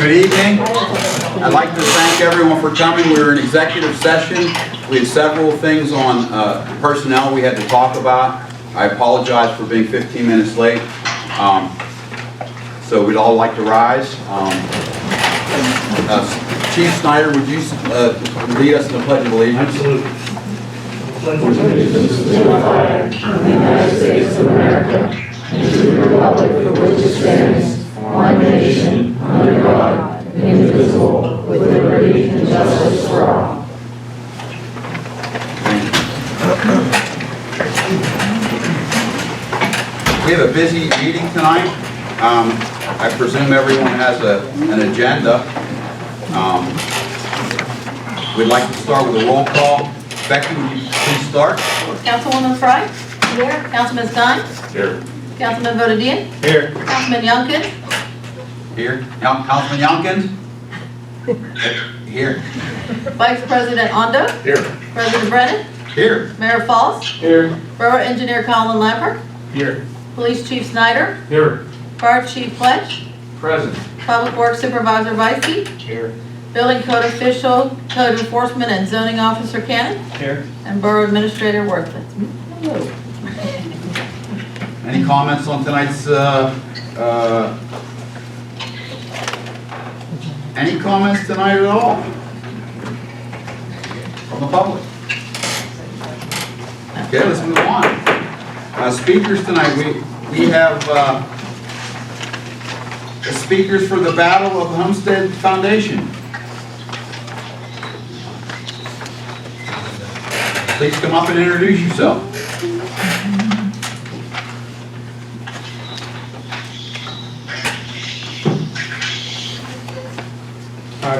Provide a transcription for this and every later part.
Good evening. I'd like to thank everyone for coming. We're in executive session. We had several things on personnel we had to talk about. I apologize for being 15 minutes late. So we'd all like to rise. Chief Snyder, would you lead us in the Pledge of Allegiance? Absolutely. Pledge allegiance to the flag of the United States of America and to the republic for which it stands, one nation, under God, indivisible, with liberty and justice for all. We have a busy meeting tonight. I presume everyone has an agenda. We'd like to start with a roll call. Becky, would you please start? Councilwoman Fry? Here. Councilman Stein? Here. Councilman Bodadian? Here. Councilman Youngkin? Here. Councilman Youngkin? Here. Vice President Ondo? Here. President Brennan? Here. Mayor Foss? Here. Borough Engineer Colin Lampert? Here. Police Chief Snyder? Here. Fire Chief Pledge? Present. Public Works Supervisor Vicey? Here. Building Code Official, Code Enforcement and Zoning Officer Cannon? Here. And Borough Administrator Worthman. Hello. Any comments on tonight's, any comments tonight at all? From the public? Okay, let's move on. Speakers tonight, we have the speakers for the Battle of the Homestead Foundation. Please come up and introduce yourself.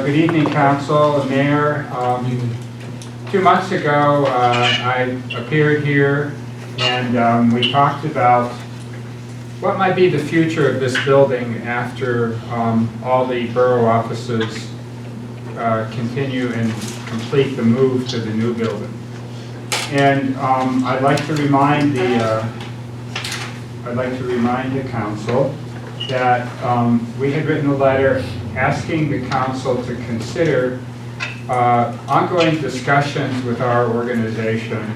Good evening, Council and Mayor. 2 months ago, I appeared here and we talked about what might be the future of this building after all the borough offices continue and complete the move to the new building. And I'd like to remind the council that we had written a letter asking the council to consider ongoing discussions with our organization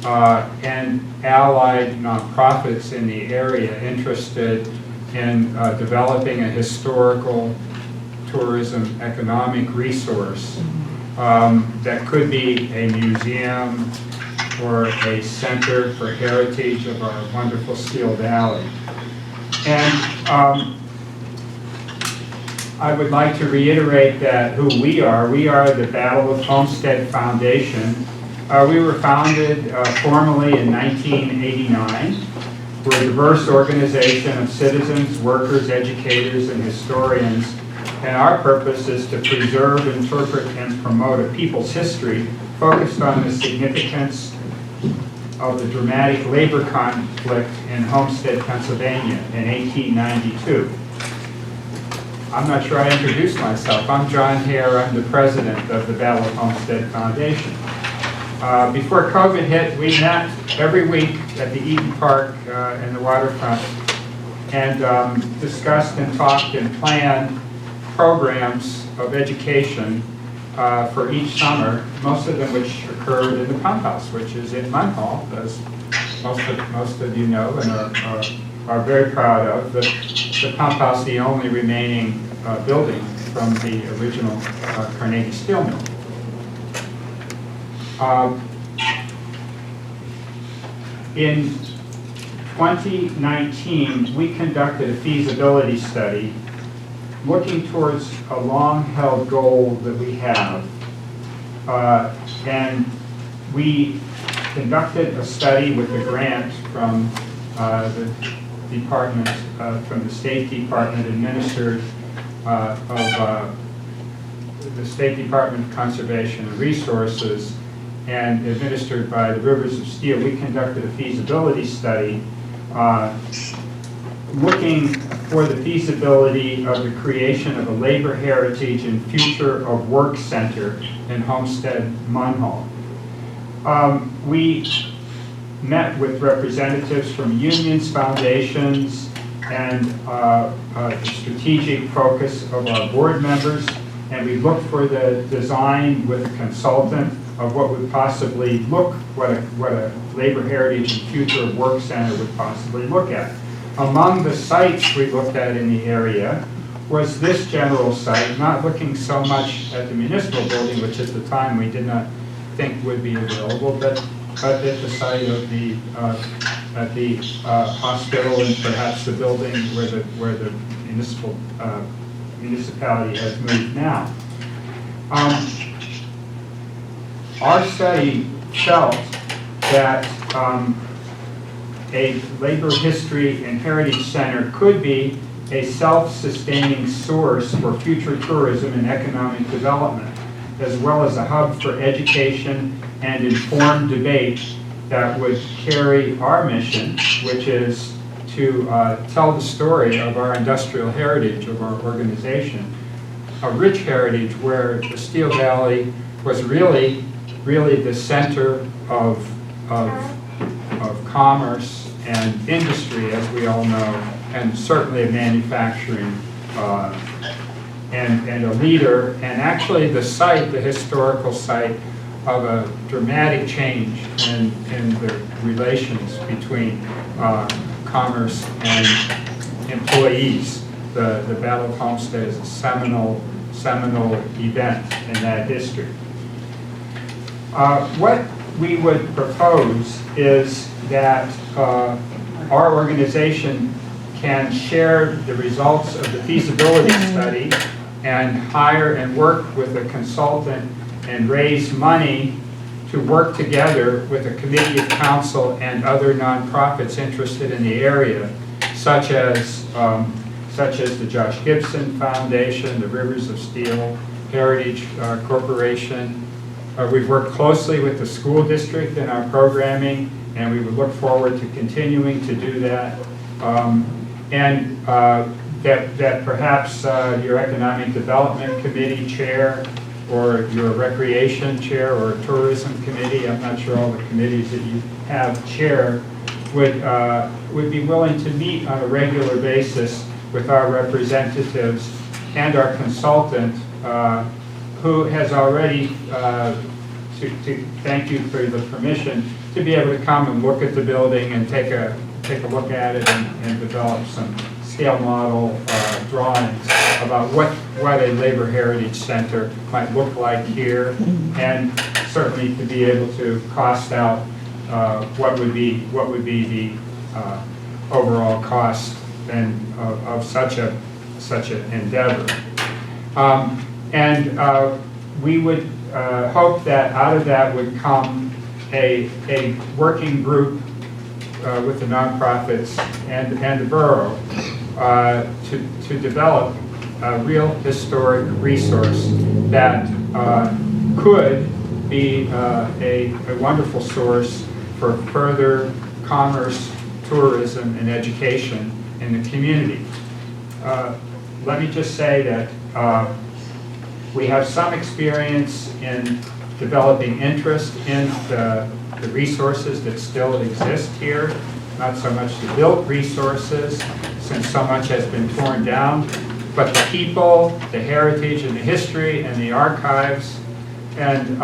and allied nonprofits in the area interested in developing a historical tourism economic resource that could be a museum or a center for heritage of our wonderful Steel Valley. And I would like to reiterate that who we are the Battle of Homestead Foundation. We were founded formally in 1989. We're a diverse organization of citizens, workers, educators, and historians. And our purpose is to preserve, interpret, and promote a people's history focused on the significance of the dramatic labor conflict in Homestead, Pennsylvania in 1892. I'm not sure I introduced myself. I'm John Hare. I'm the president of the Battle of Homestead Foundation. Before COVID hit, we met every week at the Eden Park and the Waterfront and discussed and talked and planned programs of education for each summer, most of them which occurred in the pump house, which is in Munhall, as most of you know and are very proud of. The pump house, the only remaining building from the original Carnegie Steel Mill. In 2019, we conducted a feasibility study looking towards a long-held goal that we have. And we conducted a study with a grant from the department, from the State Department administered of the State Department of Conservation and Resources and administered by the Rivers of Steel. We conducted a feasibility study looking for the feasibility of the creation of a labor heritage and future of work center in Homestead, Munhall. We met with representatives from unions, foundations, and the strategic focus of our board members, and we looked for the design with a consultant of what would possibly look, what a labor heritage and future of work center would possibly look at. Among the sites we looked at in the area was this general site, not looking so much at the municipal building, which at the time we did not think would be available, but at the site of the hospital and perhaps the building where the municipality has moved now. Our study felt that a labor history and heritage center could be a self-sustaining source for future tourism and economic development, as well as a hub for education and informed debate that would carry our mission, which is to tell the story of our industrial heritage of our organization, a rich heritage where the Steel Valley was really the center of commerce and industry, as we all know, and certainly of manufacturing, and a leader, and actually the site, the historical site, of a dramatic change in the relations between commerce and employees. The Battle of Homestead is a seminal event in that history. What we would propose is that our organization can share the results of the feasibility study and hire and work with a consultant and raise money to work together with a committee of council and other nonprofits interested in the area, such as the Josh Gibson Foundation, the Rivers of Steel, Heritage Corporation. We've worked closely with the school district in our programming, and we would look forward to continuing to do that. That perhaps your Economic Development Committee chair, or your Recreation chair, or Tourism Committee, I'm not sure all the committees that you have chair, would be willing to meet on a regular basis with our representatives and our consultant, who has already, to thank you for the permission, to be able to come and look at the building and take a look at it and develop some scale model drawings about what a labor heritage center might look like here, and certainly to be able to cost out what would be the overall cost and of such an endeavor. We would hope that out of that would come a working group with the nonprofits and the borough to develop a real historic resource that could be a wonderful source for further commerce, tourism, and education in the community. Let me just say that we have some experience in developing interest in the resources that still exist here, not so much the built resources, since so much has been torn down, but the people, the heritage and the history and the archives. And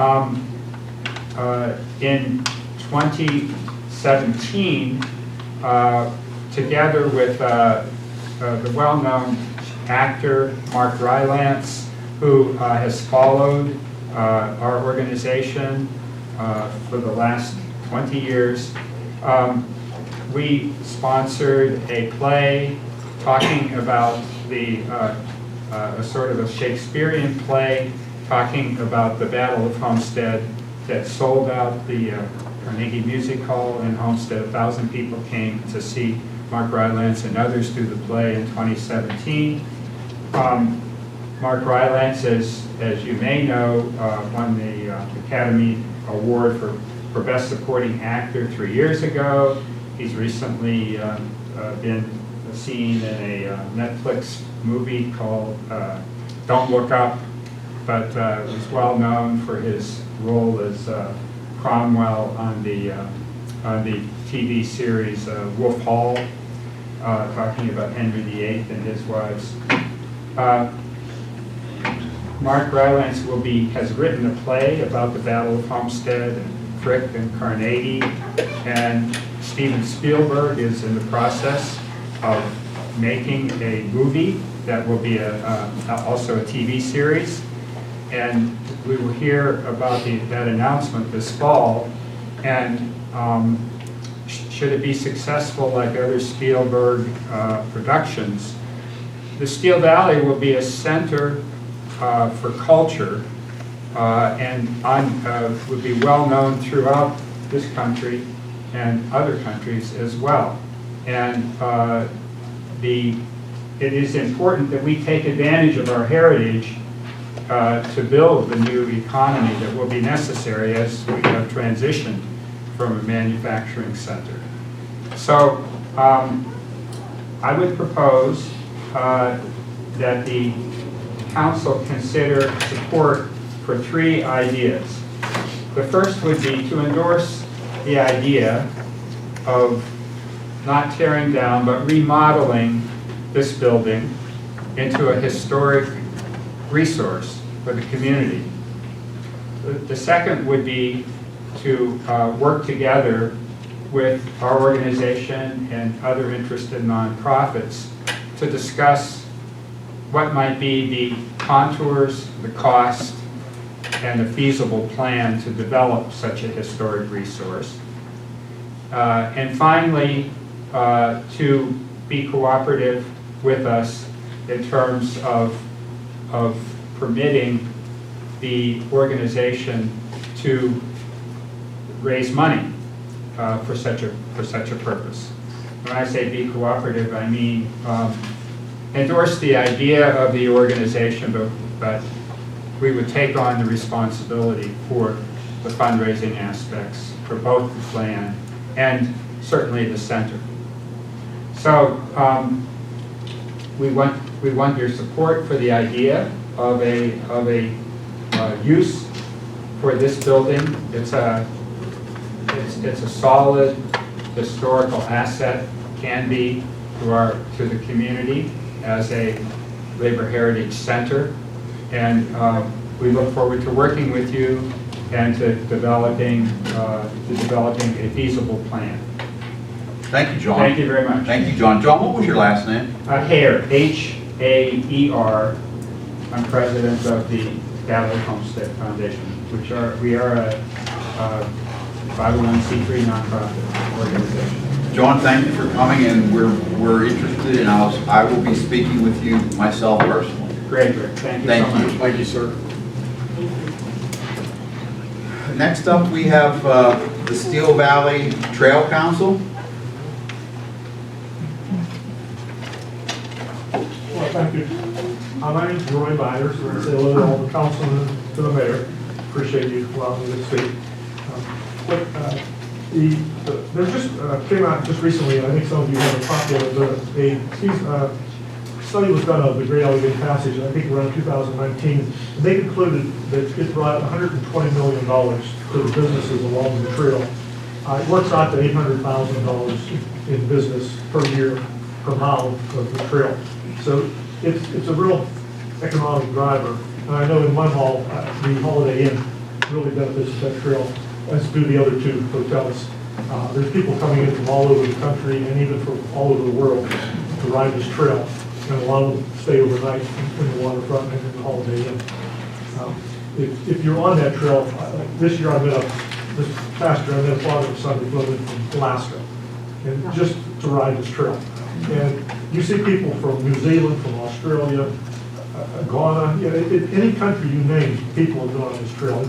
in 2017, together with the well-known actor Mark Rylance, who has followed our organization for the last 20 years, we sponsored a play talking about a sort of a Shakespearean play talking about the Battle of Homestead that sold out the Carnegie Music Hall in Homestead. 1,000 people came to see Mark Rylance and others do the play in 2017. Mark Rylance, as you may know, won the Academy Award for Best Supporting Actor 3 years ago. He's recently been seen in a Netflix movie called Don't Look Up, but was well known for his role as Cromwell on the TV series Wolf Hall. talking about Henry VIII and his wives. Mark Rylance has written a play about the Battle of Homestead and Frick and Carnegie, and Steven Spielberg is in the process of making a movie that will be also a TV series, and we will hear about that announcement this fall. And should it be successful like other Spielberg productions, the Steel Valley will be a center for culture and would be well known throughout this country and other countries as well. And it is important that we take advantage of our heritage to build the new economy that will be necessary as we have transitioned from a manufacturing center. So I would propose that the council consider support for 3 ideas. The first would be to endorse the idea of not tearing down but remodeling this building into a historic resource for the community. The second would be to work together with our organization and other interested nonprofits to discuss what might be the contours, the cost, and a feasible plan to develop such a historic resource. And finally, to be cooperative with us in terms of permitting the organization to raise money for such a purpose. When I say be cooperative, I mean endorse the idea of the organization, but we would take on the responsibility for the fundraising aspects for both the plan and certainly the center. So we want your support for the idea of a use for this building. It's a solid historical asset, can be to the community as a labor heritage center, and we look forward to working with you and to developing a feasible plan. Thank you, John. Thank you very much. Thank you, John. John, what was your last name? Haer, H-A-E-R. I'm president of the Battle of Homestead Foundation, we are a 501c3 nonprofit organization. John, thank you for coming, and we're interested, and I will be speaking with you myself personally. Great. Thank you so much. Thank you, sir. Next up, we have the Steel Valley Trail Council. Well, thank you. My name is Roy Byers. I say hello to all the councilmen, to the mayor. Appreciate you allowing me to speak. There just came out just recently, and I think some of you have a copy of it, a study was done of the Great Allegheny Passage, I think around 2019, and they concluded that it brought $120 million to the businesses along the trail. It works out to $800,000 in business per year per mile of the trail. So it's a real economic driver. And I know in Munhall, the Holiday Inn really benefits that trail, as do the other 2 hotels. There's people coming in from all over the country and even from all over the world to ride this trail. And a lot of them stay overnight in the Waterfront and in the Holiday Inn. If you're on that trail, this past year I met a father and son who flew in from Alaska, and just to ride this trail. And you see people from New Zealand, from Australia, Ghana, any country you name, people have been on this trail.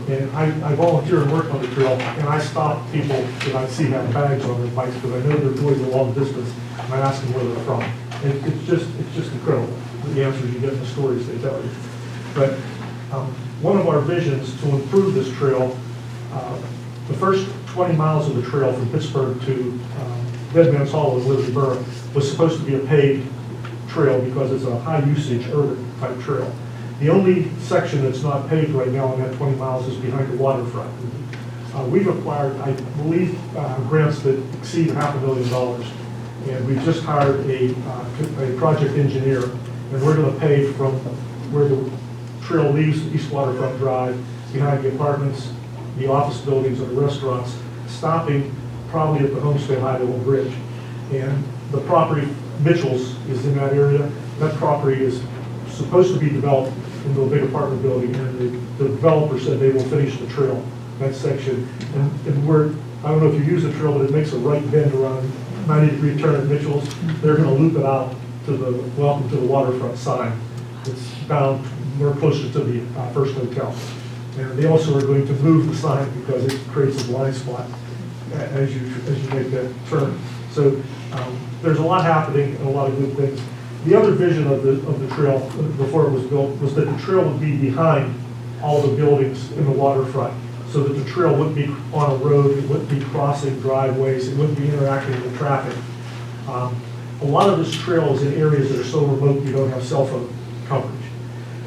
And I volunteer and work on the trail, and I stop people that I see have bags on their bikes because I know they're going a long distance, and I ask them where they're from. And it's just incredible, the answers you get in the stories they tell you. But one of our visions to improve this trail, the first 20 miles of the trail from Pittsburgh to Dead Man's Hollow in Liberty Borough was supposed to be a paved trail because it's a high usage urban type trail. The only section that's not paved right now on that 20 miles is behind the waterfront. We've acquired, I believe, grants that exceed $500,000 And we've just hired a project engineer, and we're gonna pave from where the trail leaves East Waterfront Drive, behind the apartments, the office buildings, and the restaurants, stopping probably at the Homestead Highway Bridge. And the property, Mitchell's, is in that area. That property is supposed to be developed into a big apartment building, and the developer said they will finish the trail, that section. And we're, I don't know if you use the trail, but it makes a right bend around 90-degree turn at Mitchell's. They're gonna loop it out to the welcome to the waterfront sign. It's down more closer to the First Hotel. And they also are going to move the sign because it creates a blind spot as you make that turn. So there's a lot happening and a lot of good things. The other vision of the trail before it was built was that the trail would be behind all the buildings in the waterfront, so that the trail wouldn't be on a road, it wouldn't be crossing driveways, it wouldn't be interacting with traffic. A lot of this trail is in areas that are so remote you don't have cell phone coverage.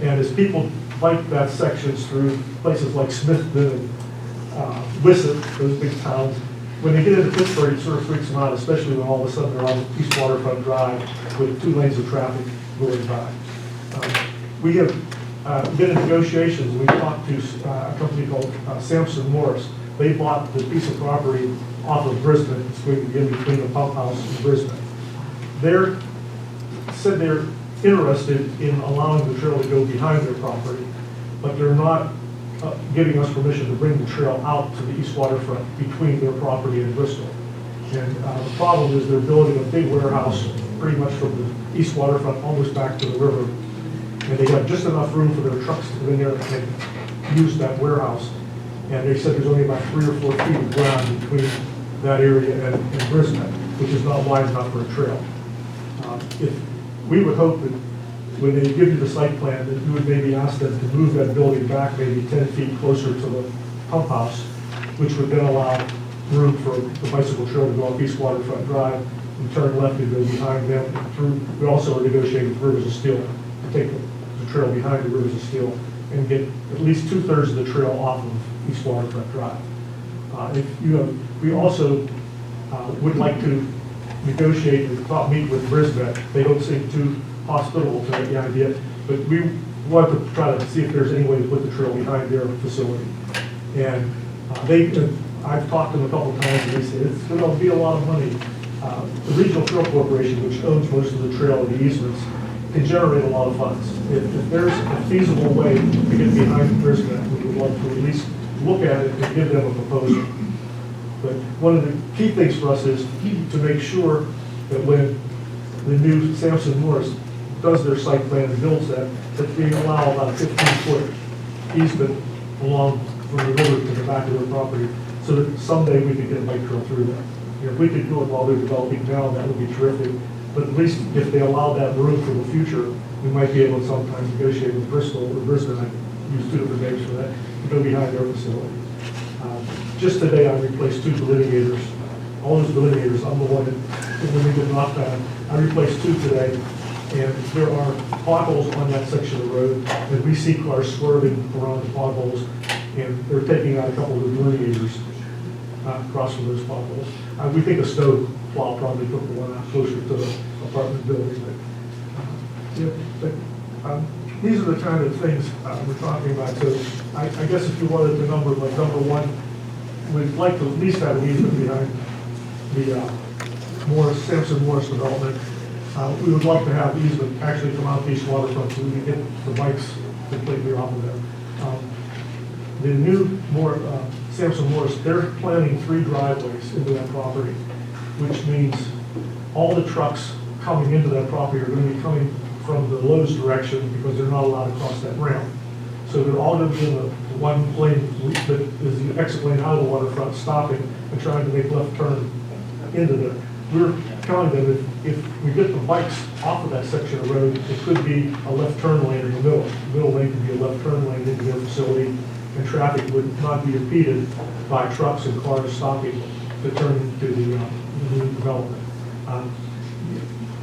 And as people bike that sections through places like Smithton and Wissett, those big towns, when they get into Pittsburgh, it sort of freaks them out, especially when all of a sudden they're on East Waterfront Drive with 2 lanes of traffic going by. We have been in negotiations. We talked to a company called Sampson Morris. They bought the piece of property off of Brisbane. It's going to be in between the pump house and Brisbane. Said they're interested in allowing the trail to go behind their property, but they're not giving us permission to bring the trail out to the East Waterfront between their property and Bristol. And the problem is they're building a big warehouse pretty much from the East Waterfront almost back to the river. And they have just enough room for their trucks to go in there and use that warehouse. And they said there's only about 3 or 4 feet of ground between that area and Brisbane, which is not wide enough for a trail. We would hope that when they give you the site plan, that you would maybe ask them to move that building back maybe 10 feet closer to the pump house, which would then allow room for the bicycle trail to go up East Waterfront Drive and turn left and go behind them and through. We also are negotiating with Rivers of Steel to take the trail behind the Rivers of Steel and get at least 2/3 of the trail off of East Waterfront Drive. We also would like to negotiate and meet with Brisbane. They don't seem too hospitable to the idea, but we want to try to see if there's any way to put the trail behind their facility. And I've talked to them a couple of times, and they say it's going to be a lot of money. The Regional Trail Corporation, which owns most of the trail and the easements, can generate a lot of funds. If there's a feasible way to get behind Brisbane, we would love to at least look at it and give them a proposal. But one of the key things for us is to make sure that when the new Sampson Morris does their site plan and builds that we allow about a 15-foot easement along from the river to the back of their property, so that someday we could get a bike trail through there. If we could do it while they're developing now, that would be terrific. But at least if they allow that room for the future, we might be able to sometimes negotiate with Bristol or Brisbane, I use 2 different names for that, to go behind their facility. Just today, I replaced 2 delineators. All those delineators, I'm the one that, when we get knocked down, I replaced 2 today. And there are potholes on that section of the road, and we see cars swerving around the potholes, and they're taking out a couple of the delineators across from those potholes. We think a snow plow probably took the one out closer to the apartment building. These are the kind of things we're talking about. So I guess if you wanted the number, like number 1, we'd like to at least have an easement behind the Sampson Morris development. We would love to have the easement actually come out East Waterfront so we can get the bikes completely off of there. The new Sampson Morris, they're planning 3 driveways into that property, which means all the trucks coming into that property are going to be coming from the Lowe's direction because they're not allowed to cross that ramp. So they're all going to be in the one lane that is the exit lane out of the waterfront, stopping and trying to make left turn into there. We're telling them if we get the bikes off of that section of road, it could be a left turn lane in the middle. The middle lane could be a left turn lane into their facility, and traffic would not be impeded by trucks and cars stopping to turn into the new development.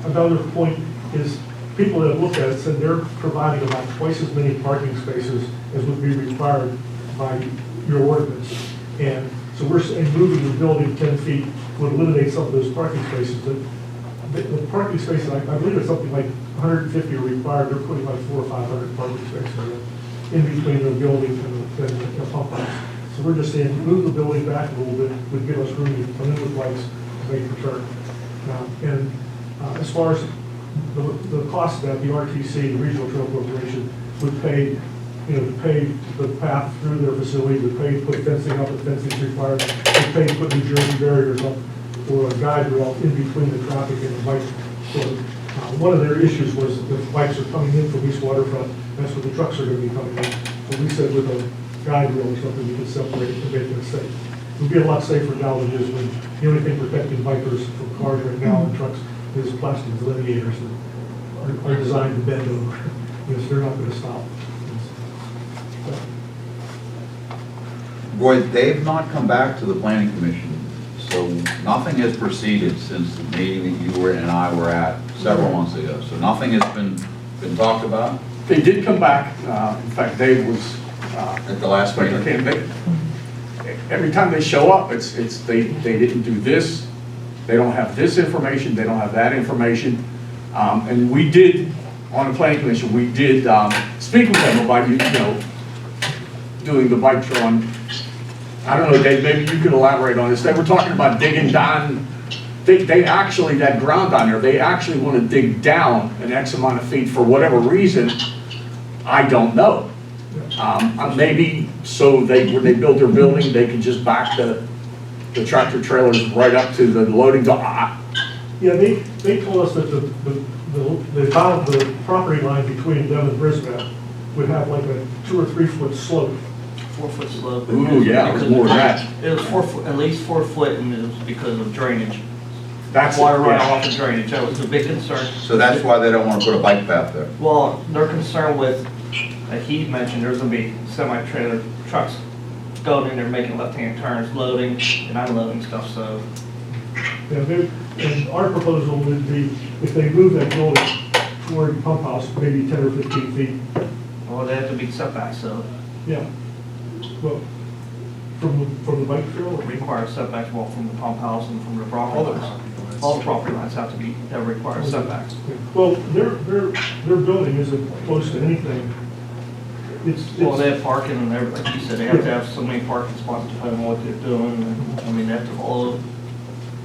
Another point is people that have looked at it said they're providing about twice as many parking spaces as would be required by your ordinance. And so we're saying moving the building 10 feet would eliminate some of those parking spaces, but The parking spaces, I believe it's something like 150 are required, they're putting like 400 or 500 parking spaces in between the building and the pump house. So we're just saying, move the building back a little bit, would give us room to come in with lights and make the turn. And as far as the cost of that, the RTC, the Regional Trail Corporation, would pay, to pave the path through their facility, would pay to put fencing up if fencing is required, would pay to put New Jersey barriers up, or a guide rail in between the traffic and the bike. So one of their issues was the bikes are coming in from East Waterfront, that's where the trucks are going to be coming in. So we said with a guide rail or something, we could separate it to make it safe. It would be a lot safer now than it is when the only thing protecting bikers from cars right now and trucks is plastic delineators that are designed to bend over. Because they're not going to stop. Roy, they've not come back to the planning commission, so nothing has proceeded since the meeting that you were and I were at several months ago. So nothing has been talked about They did come back. In fact, Dave was at the last meeting. Every time they show up, it's they didn't do this. They don't have this information. They don't have that information. And we did on the planning commission. We did speak with them about doing the bike trail. And I don't know, Dave. Maybe you could elaborate on this. They were talking about digging down. They actually, that ground down there, they actually want to dig down an X amount of feet for whatever reason. I don't know. Maybe so when they build their building, they can just back the tractor trailers right up to the loading dock. Yeah, they told us that the property line between them and Brisbane would have like a 2 or 3 foot slope. 4 foot slope. Ooh, yeah, it was more than that. It was 4 foot, at least 4 foot, and it was because of drainage. That's Water yeah. runoff and drainage, that was the big concern. So that's why they don't want to put a bike path there. Well, they're concerned with, like he mentioned, there's gonna be semi-trailer trucks going in there making left-hand turns, loading and unloading stuff, so. Yeah, and our proposal would be, if they move that building toward the pump house, maybe 10 or 15 feet. Well, they have to be setback, so Yeah. Well, from the bike trail? it requires setbacks, well, from the pump house and from the property lines. All the property lines have to be, that require setbacks. Well, their building isn't close to anything. Well, they have parking and everything, like you said, they have to have so many parking spots depending on what they're doing, and, I mean, they have to follow.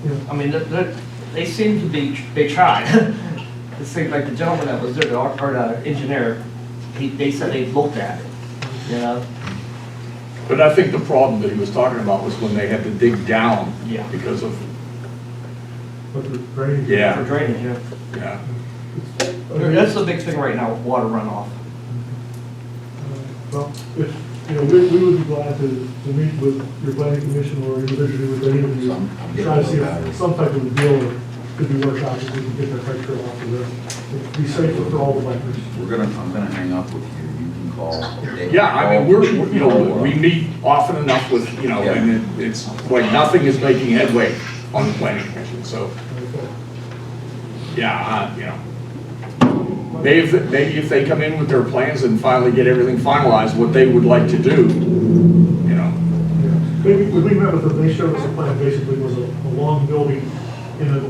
Yeah. I mean, they seem to be, they tried. It seemed like the gentleman that was there, the engineer, they said they looked at it, you know? But I think the problem that he was talking about was when they had to dig down. Yeah. Because of, But the drainage. Yeah. For drainage, yeah. yeah. That's the big thing right now with water runoff. Well, if, we would be glad to meet with your planning commission or individually with any of you, try to see if some type of a deal could be worked out, if we can get that bike trail off of there. It'd be safer for all the bikers. I'm gonna hang up with you. You can call. Yeah, I mean, we meet often enough with, and it's like nothing is making headway on the planning commission, so, yeah, maybe if they come in with their plans and finally get everything finalized, what they would like to do, Yeah. Maybe, when we met with them, they showed us a plan, basically was a long building in the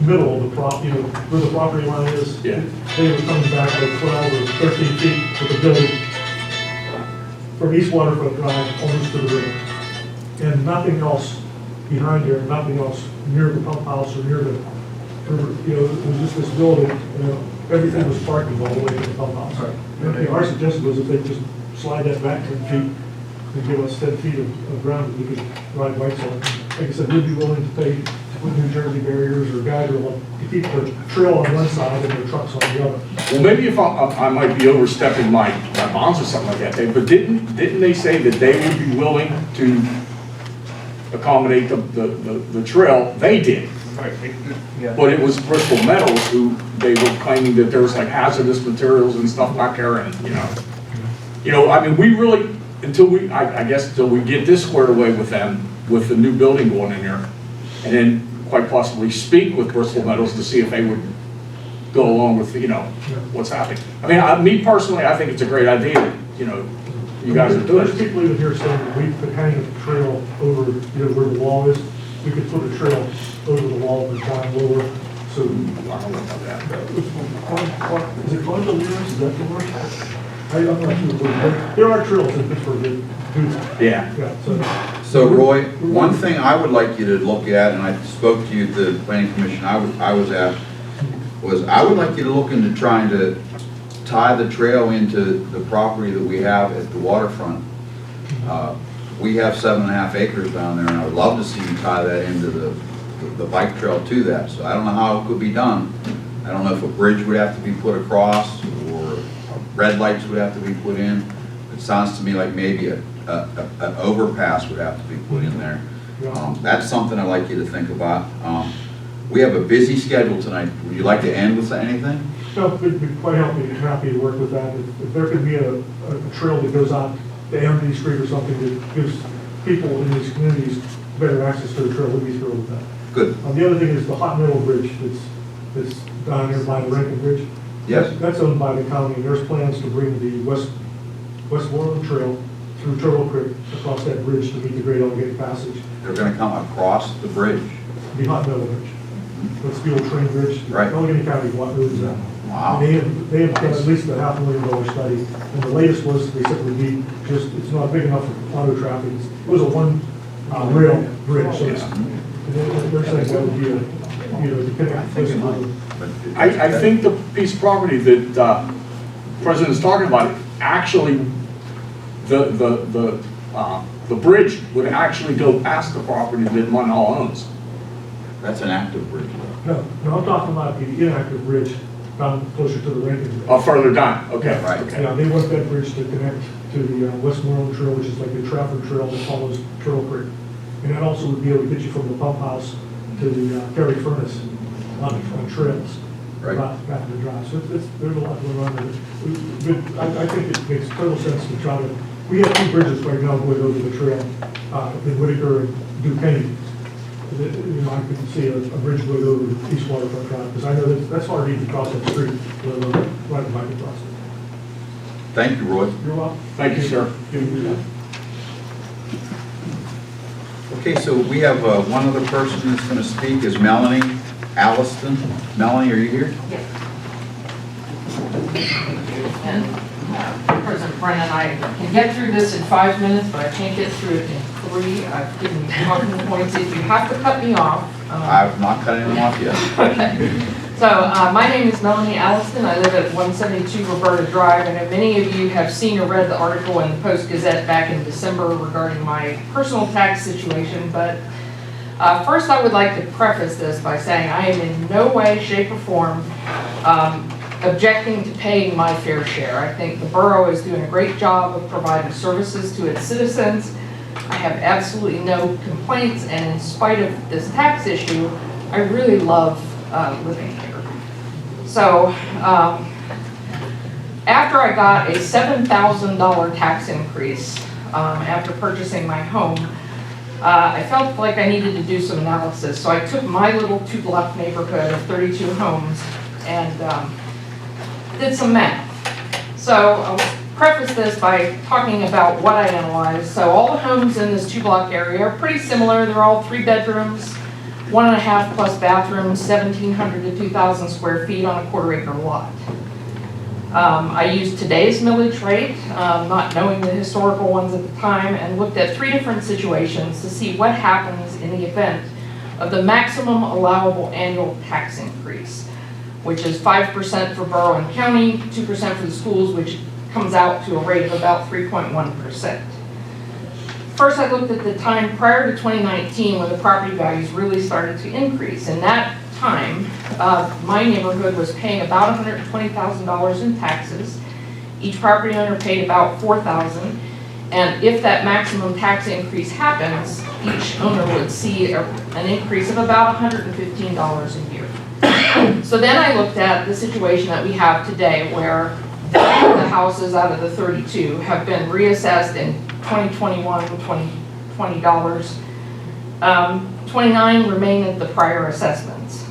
middle of the where the property line is. Yeah. They were coming back like 12 or 13 feet with the building from East Waterfront Drive almost to the river. And nothing else behind there, nothing else near the pump house or near the, it was just this building, everything was parking all the way to the pump house. Right. Our suggestion was if they just slide that back 10 feet and give us 10 feet of ground that we could ride bikes on. Like I said, we'd be willing to pay with New Jersey barriers or guide rail to keep the trail on one side and the trucks on the other. well, maybe if I might be overstepping my bounds or something like that, Dave, but didn't they say that they would be willing to accommodate the trail? They did. Right. Yeah. But it was Bristol Metals who, they were claiming that there was like hazardous materials and stuff back there, and, I mean, we really, until we get this squared away with them, with the new building going in there, and then quite possibly speak with Bristol Metals to see if they would go along with, what's happening. I mean, me personally, I think it's a great idea that, you guys are doing There's it. people even here saying that we could hang a trail over, where the wall is. We could put a trail over the wall and down lower, So, I don't know about that. is it gondoliers, is that the word? I'm not sure, but there are trails in Pittsburgh that do that. Yeah. Yeah, so. So Roy, one thing I would like you to look at, and I spoke to you at the planning commission I was at, was I would like you to look into trying to tie the trail into the property that we have at the waterfront. We have 7.5 acres down there, and I would love to see you tie that into the bike trail to that. So I don't know how it could be done. I don't know if a bridge would have to be put across, or red lights would have to be put in. It sounds to me like maybe an overpass would have to be put in there. That's something I'd like you to think about. We have a busy schedule tonight. Would you like to end with anything? No, it'd be quite happy to work with that. If there could be a trail that goes out to Amity Street or something that gives people in these communities better access to the trail, we'd be thrilled with that. Good. The other thing is the Hot Meadow Bridge that's down here by the Rankin Bridge. Yes. That's owned by the county, and there's plans to bring the Westmoreland Trail through Turtle Creek across that bridge to meet the Great Alligator Passage. They're going to come across the bridge. The Hot Meadow Bridge. That's the old train bridge. Right. Allegheny County owns that. Wow. They have done at least a $500,000 study, and the latest was they said it would be just, it's not big enough for auto traffic. It was a one rail bridge, so it's, they're saying that would be a, depending on. I think the piece of property that the President is talking about, actually, the bridge would actually go past the property that Munhall owns. That's an active bridge. No, I'm talking about the inactive bridge down closer to the Rankin Bridge. Oh, further down, okay. Right. Okay. Yeah, they want that bridge to connect to the Westmoreland Trail, which is like the Trafford Trail that follows Turtle Creek. And that also would be able to get you from the pump house to the Perry Furnace on trails. Right. Back in the drive. So there's a lot going on there. I think it makes total sense to try to, we have 2 bridges right now going over the trail, in Whitaker and Duquesne. You know, I could see a bridge going over East Waterfront Drive, because I know that's hard to even cross that street, let alone ride a bike across it. Thank you, Roy. You're welcome. Thank you, sir. Okay, so we have one other person that's going to speak is Melanie Alliston. Melanie, are you here? And President Brennan, I can get through this in 5 minutes, but I can't get through it in 3. I've given you talking points. If you have to cut me off. I've not cut anyone off yet. Okay. So my name is Melanie Alliston. I live at 172 Roberta Drive. I know many of you have seen or read the article in the Post-Gazette back in December regarding my personal tax situation, but first I would like to preface this by saying I am in no way, shape, or form objecting to paying my fair share. I think the borough is doing a great job of providing services to its citizens. I have absolutely no complaints, and in spite of this tax issue, I really love living here. So after I got a $7,000 tax increase after purchasing my home, I felt like I needed to do some analysis. So I took my little 2-block neighborhood of 32 homes and did some math. So I'll preface this by talking about what I analyzed. So all the homes in this 2-block area are pretty similar. They're all 3 bedrooms, 1.5 plus bathrooms, 1,700 to 2,000 square feet on a 1/4 acre lot. I used today's millage rate, not knowing the historical ones at the time, and looked at 3 different situations to see what happens in the event of the maximum allowable annual tax increase, which is 5% for borough and county, 2% for the schools, which comes out to a rate of about 3.1%. First, I looked at the time prior to 2019 when the property values really started to increase. In that time, my neighborhood was paying about $120,000 in taxes. Each property owner paid about $4,000. And if that maximum tax increase happens, each owner would see an increase of about $115 a year. So then I looked at the situation that we have today where the houses out of the 32 have been reassessed in 2021, $20. 29 remain at the prior assessments.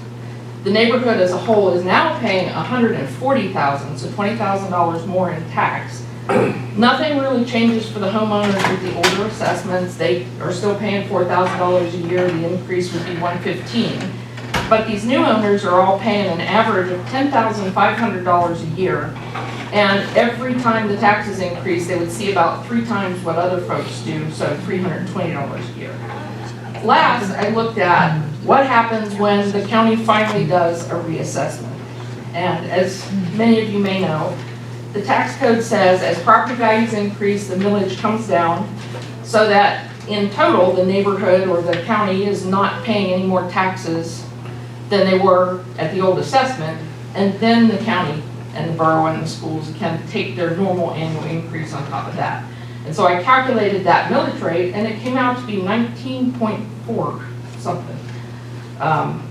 The neighborhood as a whole is now paying $140,000, so $20,000 more in tax. Nothing really changes for the homeowners with the older assessments. They are still paying $4,000 a year. The increase would be $115,000. But these new owners are all paying an average of $10,500 a year. And every time the taxes increase, they would see about 3 times what other folks do, so $320 a year. Last, I looked at what happens when the county finally does a reassessment. And as many of you may know, the tax code says as property values increase, the millage comes down, so that in total, the neighborhood or the county is not paying any more taxes than they were at the old assessment, and then the county and the borough and the schools can take their normal annual increase on top of that. And so I calculated that millage rate, and it came out to be 19.4 something.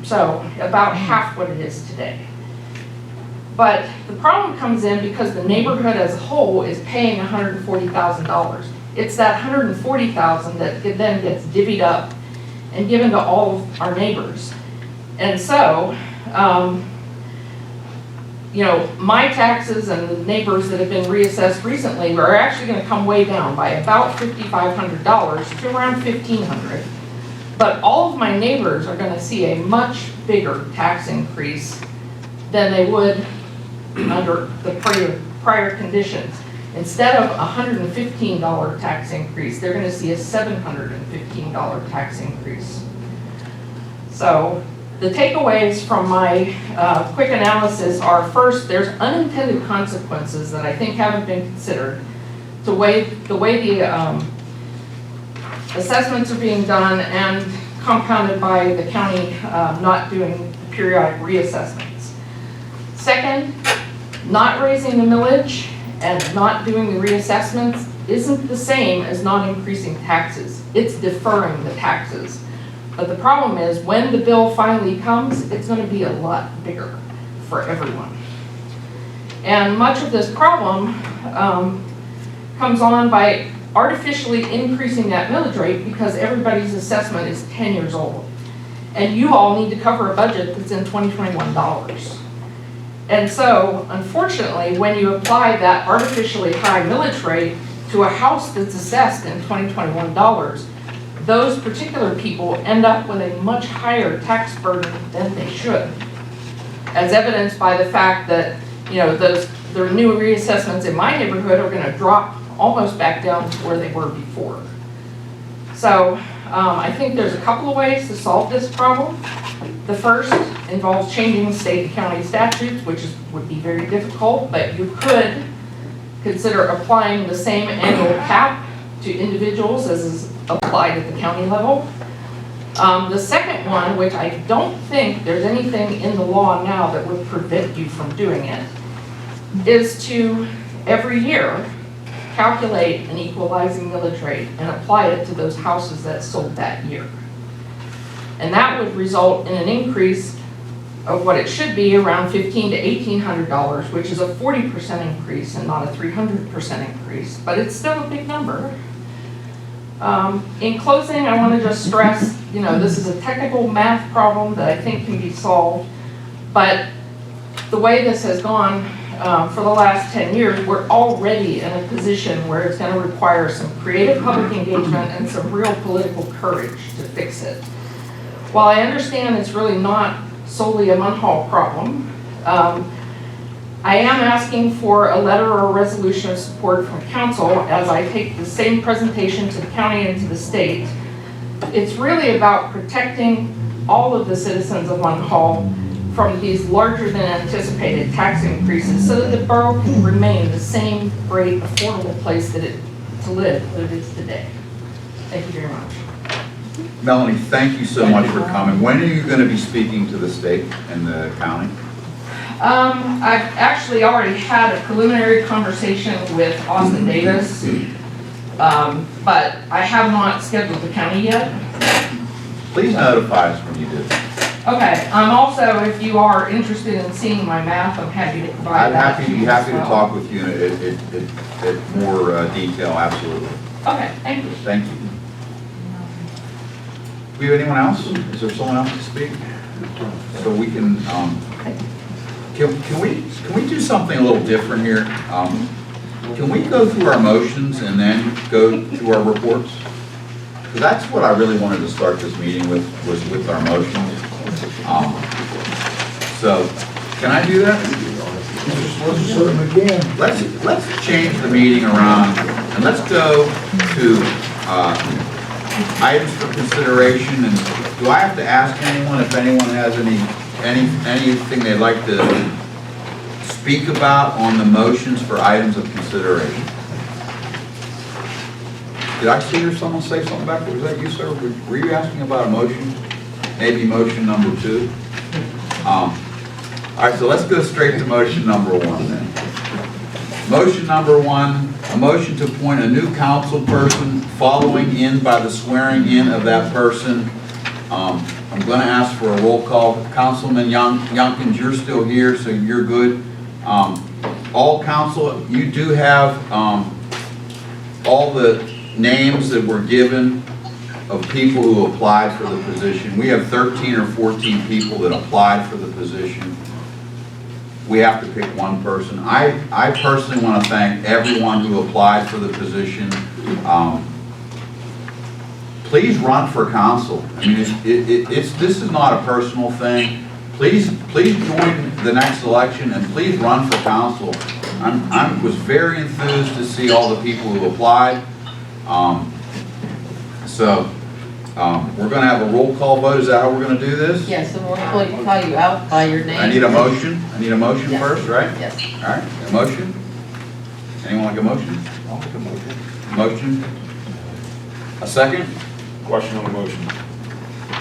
So about half what it is today. But the problem comes in because the neighborhood as a whole is paying $140,000. It's that $140,000 that then gets divvied up and given to all of our neighbors. And so, you know, my taxes and the neighbors that have been reassessed recently are actually going to come way down by about $5,500 to around $1,500. But all of my neighbors are going to see a much bigger tax increase than they would under the prior conditions. Instead of a $115 tax increase, they're going to see a $715 tax increase. So the takeaways from my quick analysis are, first, there's unintended consequences that I think haven't been considered. The way the assessments are being done and compounded by the county not doing periodic reassessments. Second, not raising the millage and not doing the reassessments isn't the same as not increasing taxes. It's deferring the taxes. But the problem is when the bill finally comes, it's going to be a lot bigger for everyone. And much of this problem comes on by artificially increasing that millage rate because everybody's assessment is 10 years old. And you all need to cover a budget that's in 2021 dollars. And so, unfortunately, when you apply that artificially high millage rate to a house that's assessed in 2021 dollars, those particular people end up with a much higher tax burden than they should. As evidenced by the fact that, you know, the new reassessments in my neighborhood are going to drop almost back down to where they were before. So I think there's a couple of ways to solve this problem. The first involves changing state and county statutes, which would be very difficult, but you could consider applying the same annual cap to individuals as is applied at the county level. The second one, which I don't think there's anything in the law now that would prevent you from doing it, is to every year calculate an equalizing millage rate and apply it to those houses that sold that year. And that would result in an increase of what it should be around $1,500 to $1,800, which is a 40% increase and not a 300% increase, but it's still a big number. In closing, I want to just stress, you know, this is a technical math problem that I think can be solved, but the way this has gone for the last 10 years, we're already in a position where it's going to require some creative public engagement and some real political courage to fix it. While I understand it's really not solely a Munhall problem, I am asking for a letter or a resolution of support from council as I take the same presentation to the county and to the state. It's really about protecting all of the citizens of Munhall from these larger than anticipated tax increases so that the borough can remain the same great affordable place to live that it is today. Thank you very much. Melanie, thank you so much for coming. When are you going to be speaking to the state and the county? I've actually already had a preliminary conversation with Austin Davis, but I have not scheduled the county yet. Please notify us when you do. Okay, also, if you are interested in seeing my math, I'm happy to provide I'm that. happy to talk with you in more detail, absolutely. Okay, thank you. Thank you. Do we have anyone else? Is there someone else to speak? So we can we do something a little different here? Can we go through our motions and then go through our reports? Because that's what I really wanted to start this meeting with, was with our motions. So, can I do that? Certainly again. Let's change the meeting around, and let's go to items for consideration. And do I have to ask anyone if anyone has anything they'd like to speak about on the motions for items of consideration? Did I see or someone say something back there? Was that you, sir? Were you asking about a motion? Maybe motion number 2? All right, so let's go straight to motion number 1 then. Motion number 1, a motion to appoint a new council person following in by the swearing in of that person. I'm going to ask for a roll call. Councilman Youngkins, you're still here, so you're good. All council, you do have all the names that were given of people who applied for the position. We have 13 or 14 people that applied for the position. We have to pick one person. I personally want to thank everyone who applied for the position. Please run for council. I mean, this is not a personal thing. Please join the next election and please run for council. I was very enthused to see all the people who applied. We're going to have a roll call vote. Is that how we're going to do this? Yes, and we'll call you out by your name. I need a motion. I need a motion Yes. first, right? Yes. All right, a motion? Anyone like a motion? I'll make a motion. Motion? A second? Question on the motion.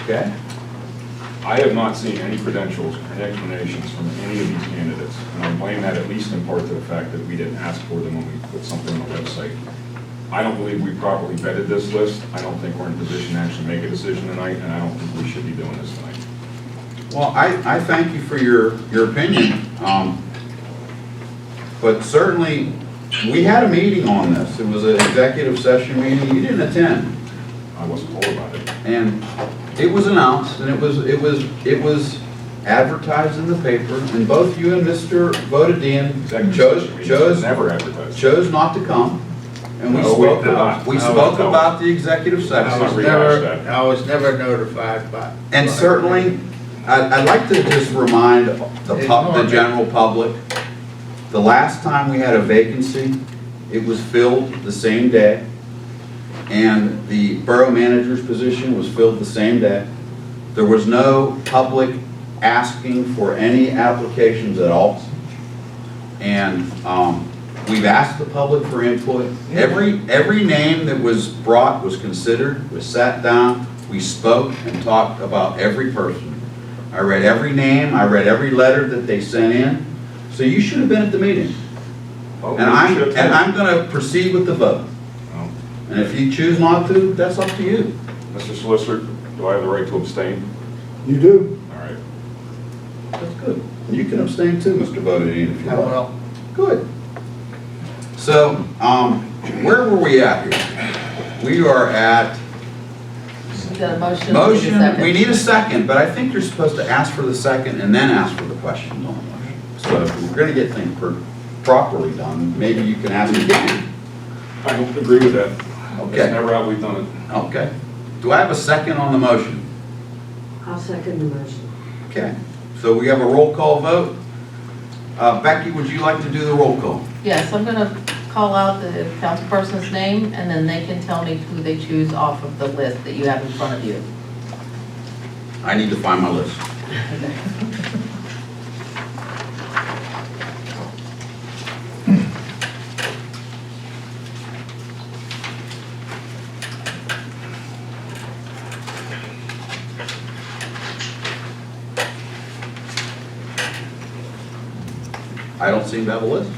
Okay. I have not seen any credentials and explanations from any of these candidates, and I blame that at least in part to the fact that we didn't ask for them when we put something on the website. I don't believe we properly vetted this list. I don't think we're in a position to actually make a decision tonight, and I don't think we should be doing this tonight. Well, I thank you for your opinion, but certainly, we had a meeting on this. It was an executive session meeting. You didn't attend. I wasn't told about it. And it was announced, and it was advertised in the paper, and both you and Mr. Bodadian Never advertised. chose not to come. And we No, we did not. spoke about the executive session. I was never notified by. And certainly, I'd like to just remind the general public, the last time we had a vacancy, it was filled the same day, and the borough manager's position was filled the same day. There was no public asking for any applications at all. And we've asked the public for input. Every name that was brought was considered, was sat down, we spoke and talked about every person. I read every name, I read every letter that they sent in, so you should have been at the meeting. Oh, And I'm gonna proceed with the vote. Oh. And if you choose not to, that's up to you. Mr. Solicitor, do I have the right to abstain? You do? All right. That's good. And you can abstain too, Mr. Bodine, if you I want. will. Good. So, where were we at here? We are at We got a motion. motion. We need a second, but I think you're supposed to ask for the second and then ask for the question on the motion. So if we're gonna get things properly done, maybe you can ask again. I don't agree with that. Okay. That's never how we've done it. Okay. Do I have a second on the motion? I'll second the motion. Okay. So we have a roll call vote. Becky, would you like to do the roll call? Yes, I'm gonna call out the councilperson's name, and then they can tell me who they choose off of the list that you have in front of you. I need to find my list. I don't seem to have a list.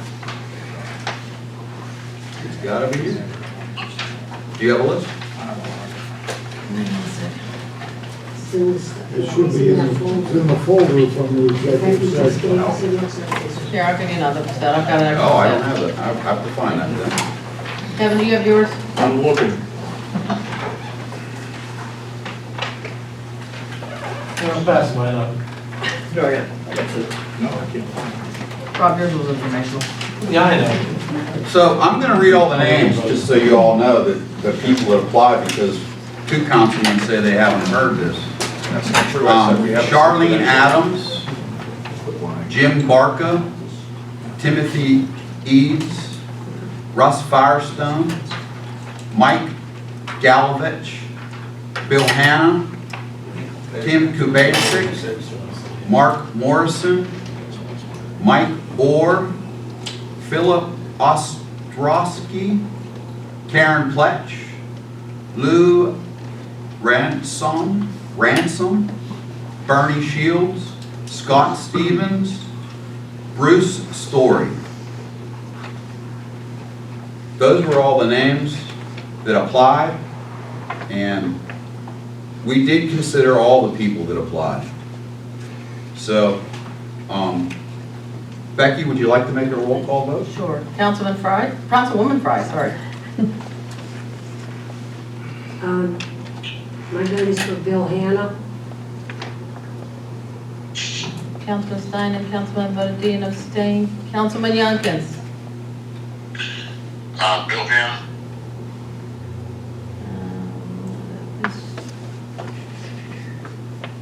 It's gotta be here. Do you have a list? It should be in the folder from the executive session. Here, I'll give you another set, I've got an extra Oh, I don't set. have it. I have to find that then. Kevin, do you have yours? I'm looking. I'm passing mine up. Go ahead. No, I can't. Rob, yours was informational. Yeah, I know. So I'm gonna read all the names, just so you all know that the people that applied, because two councilmen say they haven't heard this. That's not true. I said we have. Charlene Adams, Jim Barca, Timothy Eads, Russ Firestone, Mike Galovich, Bill Hanna, Tim Kubasic, Mark Morrison, Mike Orr, Philip Ostrowski, Karen Pletch, Lou Ransom, Bernie Shields, Scott Stevens, Bruce Story. Those were all the names that applied, and we did consider all the people that applied. So, Becky, would you like to make a roll call vote? Sure. Councilwoman Fry, sorry. My vote is for Bill Hanna. Councilman Stein and Councilman Bodine abstain. Councilman Youngkins. Bill Hanna.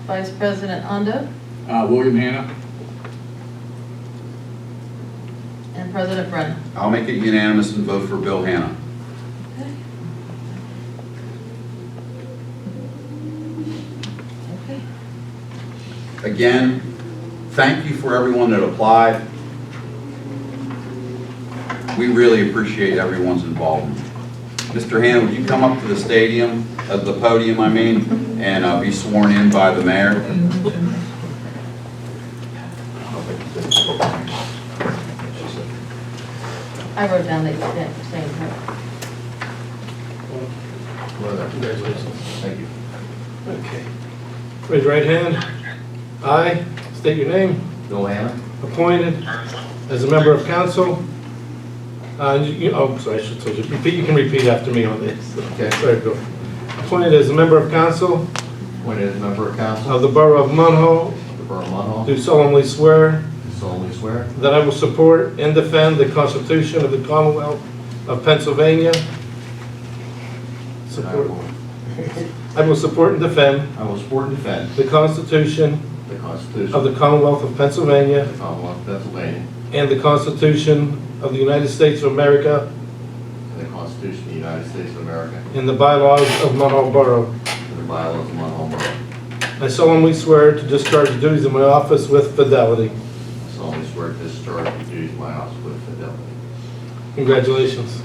Vice President Unda William Hanna. and President Brennan. I'll make it unanimous and vote for Bill Hanna. Okay. Again, thank you for everyone that applied. We really appreciate everyone's involvement. Mr. Hanna, would you come up to the stadium, the podium, I mean, and be sworn in by the mayor? I wrote down that you didn't abstain. Congratulations. Thank you. Okay. Raise your right hand. I state your name. Bill Hanna. Appointed as a member of council. Oh, sorry, I should have told you. Repeat. You can repeat after me on this. Okay. Sorry, Bill. Appointed as a member of council Appointed as a member of council of the Borough of Munhall. of the Borough of Munhall. Do solemnly swear Do solemnly swear that I will support and defend the Constitution of the Commonwealth of Pennsylvania. that I will support and defend I will support and defend the Constitution the Constitution of the Commonwealth of Pennsylvania of the Commonwealth of Pennsylvania and the Constitution of the United States of America and the Constitution of the United States of America and the bylaws of Munhall Borough. and the bylaws of Munhall Borough. I solemnly swear to discharge the duties of my office with fidelity. I solemnly swear to discharge the duties of my office with fidelity. Congratulations.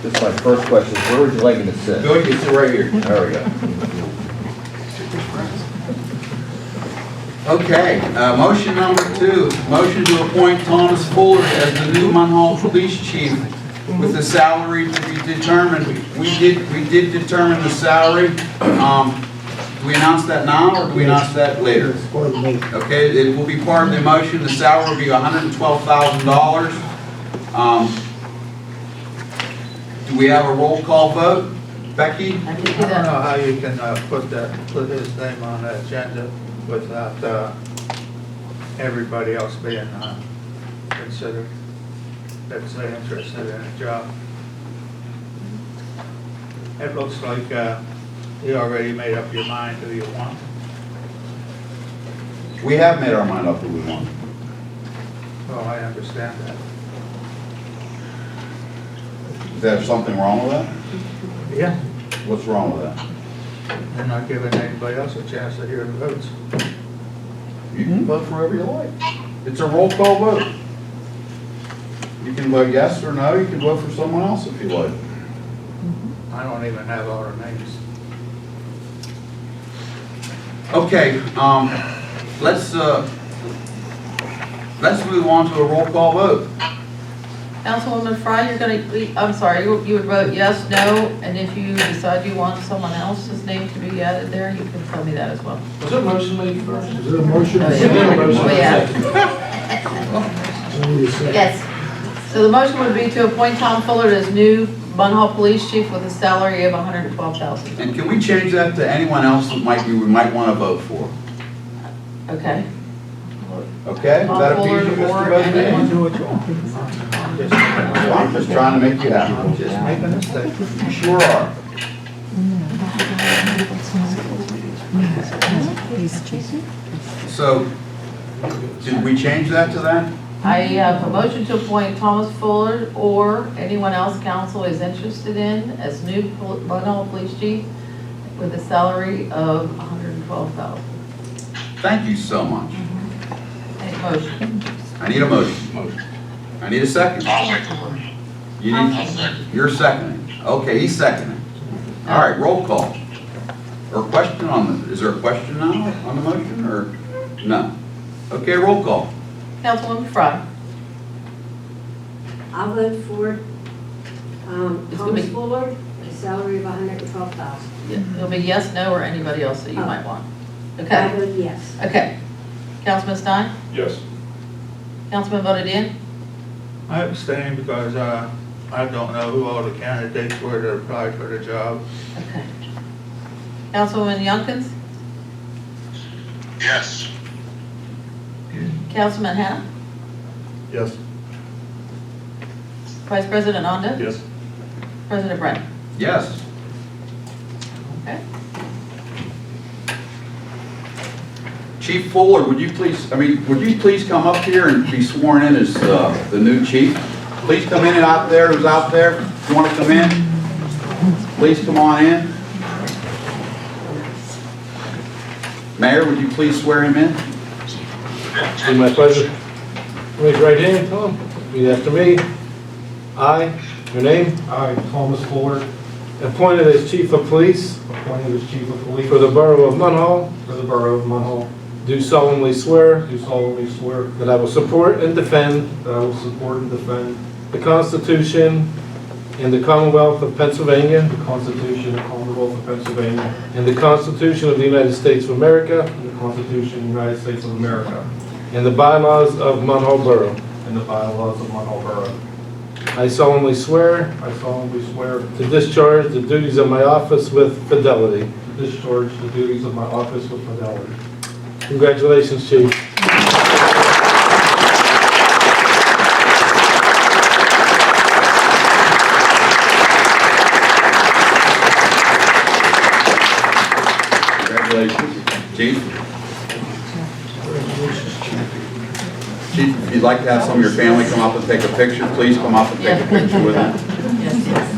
This is my first question. Where would you like me to sit? Bill, you can sit right here. There we go. Okay, motion number 2, motion to appoint Thomas Fullard as the new Munhall Police Chief with the salary to be determined. We did determine the salary. Do we announce that now or do we announce that later? Okay, it will be part of the motion. The salary will be $112,000. Do we have a roll call vote? Becky? I can do I don't know that. how you can put his name on the agenda without everybody else being considered that's interested in a job. It looks like you already made up your mind who you want. We have made our mind up who we want. Well, I understand that. Is there something wrong with that? Yeah. What's wrong with that? They're not giving anybody else a chance to hear the votes. You can vote for whoever you like. It's a roll call vote. You can vote yes or no, you can vote for someone else if you like. I don't even have all their names. Okay, let's move on to a roll call vote. Councilwoman Fry, I'm sorry, you would vote yes, no, and if you decide you want someone else's name to be added there, you can tell me that as well. Was there a motion made first? Is there a motion? Oh, yeah. Yes. So the motion would be to appoint Tom Fullard as new Munhall Police Chief with a salary of $112,000. And can we change that to anyone else that we might want to vote for? Okay. Okay, is that Tom appease you, Fullard Mr. or President? anyone. Do what you want. I'm just trying to make you happy. I'm just making a statement. You sure are. So, did we change that to that? I have a motion to appoint Thomas Fullard or anyone else council is interested in as new Munhall Police Chief with a salary of $112,000. Thank you so much. Any motion? I need a motion. I need a second. You need, you're seconding. Okay, he's seconding. All right, roll call. Or question on the, is there a question now on the motion or no? Okay, roll call. Councilwoman Fry. I vote for It's gonna Thomas be- Fullard, a salary of $112,000. It'll be yes, no, or anybody else that you Oh. might want. I Okay, vote yes. okay. Councilman Stein? Yes. Councilman voted in? I abstain because I don't know who all the candidates were that applied for the job. Okay. Councilwoman Youngkins? Yes. Councilman Hanna? Yes. Vice President Onda? Yes. President Brent? Yes. Okay. Chief Fuller, would you please come up here and be sworn in as the new chief? Please come in and out there, who's out there, if you want to come in, please come on in. Mayor, would you please swear him in? It's my pleasure. Raise your right hand, Tom. Repeat after me. I, your name, I, Thomas Fullard, appointed as Chief of Police appointed as Chief of Police for the Borough of Munhall, for the Borough of Munhall, do solemnly swear do solemnly swear that I will support and defend that I will support and defend the Constitution and the Commonwealth of Pennsylvania the Constitution of the Commonwealth of Pennsylvania and the Constitution of the United States of America and the Constitution of the United States of America and the bylaws of Munhall Borough. and the bylaws of Munhall Borough. I solemnly swear I solemnly swear to discharge the duties of my office with fidelity. to discharge the duties of my office with fidelity. Congratulations, Chief. Congratulations, Chief. Chief, if you'd like to have some of your family come up and take a picture, please come up and take a picture with them.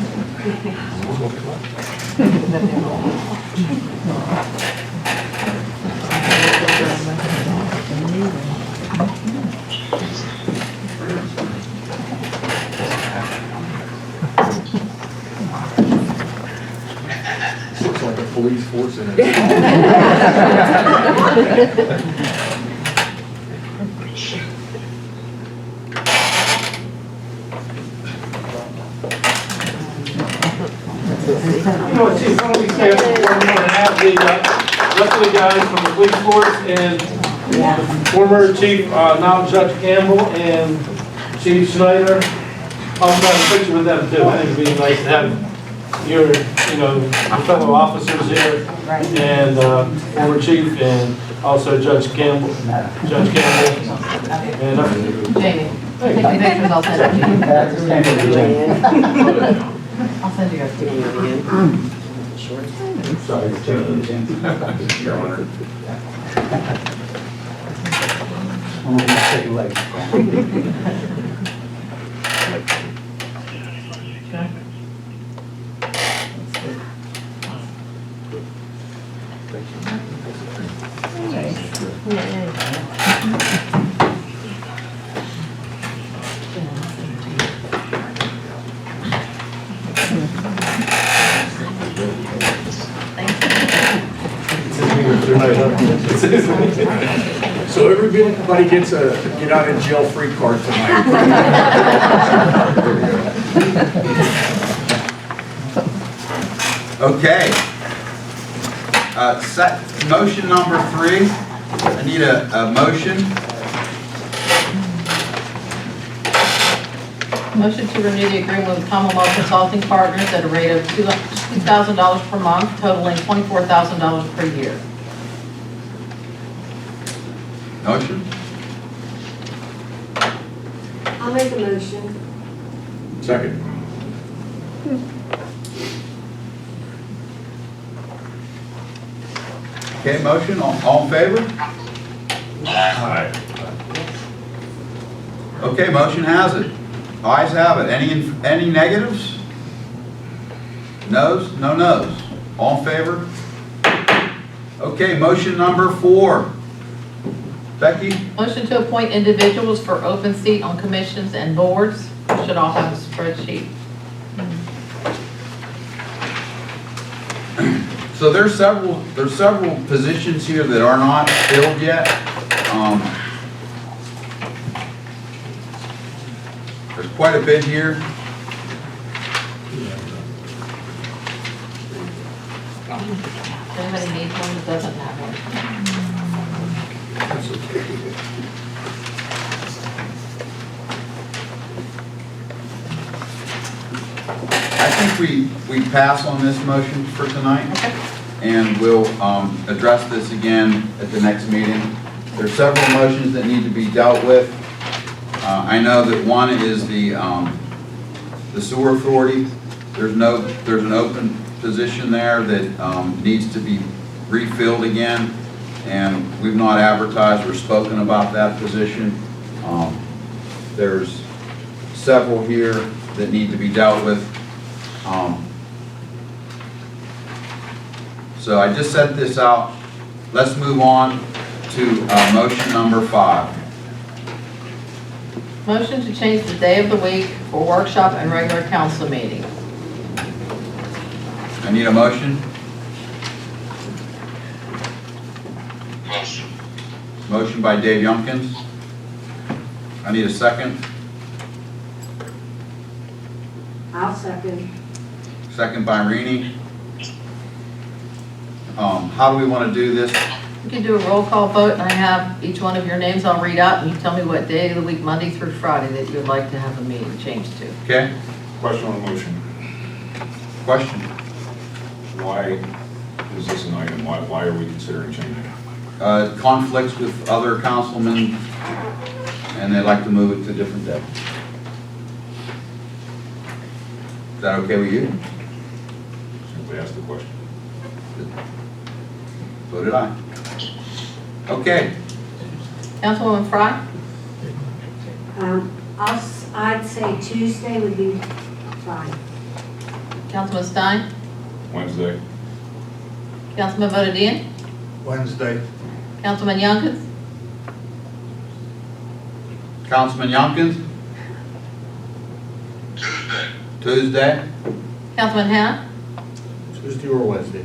Looks like a police force in it. You know what, Chief, why don't we stay up for 1 minute and have the rest of the guys from the police force and former Chief, now Judge Campbell and Chief Schneider. I'll try a picture with them too. I think it'd be nice to have your, your fellow officers here and former Chief and also Judge Campbell. And Jamie, take the pictures, I'll send it to you. I'll send you guys again. Your Honor. So everybody gets a get out of jail free card tonight. Okay. Motion number 3. I need a motion. Motion to renew the agreement with Commonwealth Consulting Partners at a rate of $2,000 per month, totaling $24,000 per year. Motion? I'll make a motion Second. Okay, motion, all in favor? Aye. Okay, motion has it. Ayes have it. Any negatives? Noes? No noes. All in favor? Okay, motion number 4. Becky? Motion to appoint individuals for open seat on commissions and boards. You should all have a spreadsheet. So there's several positions here that are not filled yet. There's quite a bit here. If anybody needs one that doesn't have one. I think we pass on this motion for tonight. Okay. And we'll address this again at the next meeting. There's several motions that need to be dealt with. I know that one is the sewer authority. There's an open position there that needs to be refilled again, and we've not advertised or spoken about that position. There's several here that need to be dealt with. So I just set this out. Let's move on to motion number 5. Motion to change the day of the week for workshop and regular council meeting. I need a motion. Motion. Motion by Dave Youngkins. I need a second. I'll second. Second by Rini. How do we want to do this? You can do a roll call vote, and I have each one of your names I'll read out, and you tell me what day of the week, Monday through Friday, that you'd like to have a meeting changed to. Okay? Question on the motion. Question? Why is this an item? Why are we considering changing it? Conflicts with other councilmen, and they'd like to move it to a different day. Is that okay with you? Simply ask the question. So did I. Okay. Councilwoman Fry? I'd say Tuesday would be fine. Councilman Stein? Wednesday? Councilman Bodadian? Wednesday. Councilman Youngkins? Councilman Youngkins? Tuesday. Tuesday? Councilman Hanna? Tuesday or Wednesday.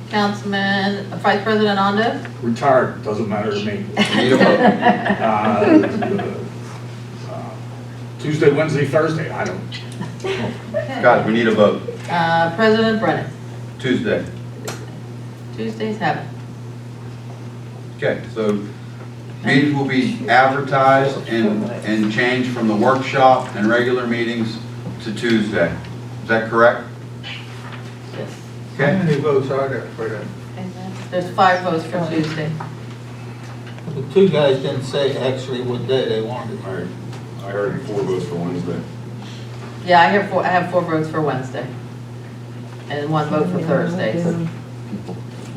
Councilman, Vice President Ondo? Retired, doesn't matter to me. Need a vote. Tuesday, Wednesday, Thursday, I don't. Guys, we need a vote. President Brennan? Tuesday. Tuesdays have it. Okay, so meetings will be advertised and changed from the workshop and regular meetings to Tuesday. Is that correct? Yes. How Okay. many votes are there for that? There's 5 votes for Tuesday. The two guys didn't say actually what day they wanted. I heard 4 votes for Wednesday. Yeah, I have 4 votes for Wednesday. And 1 vote for Thursday.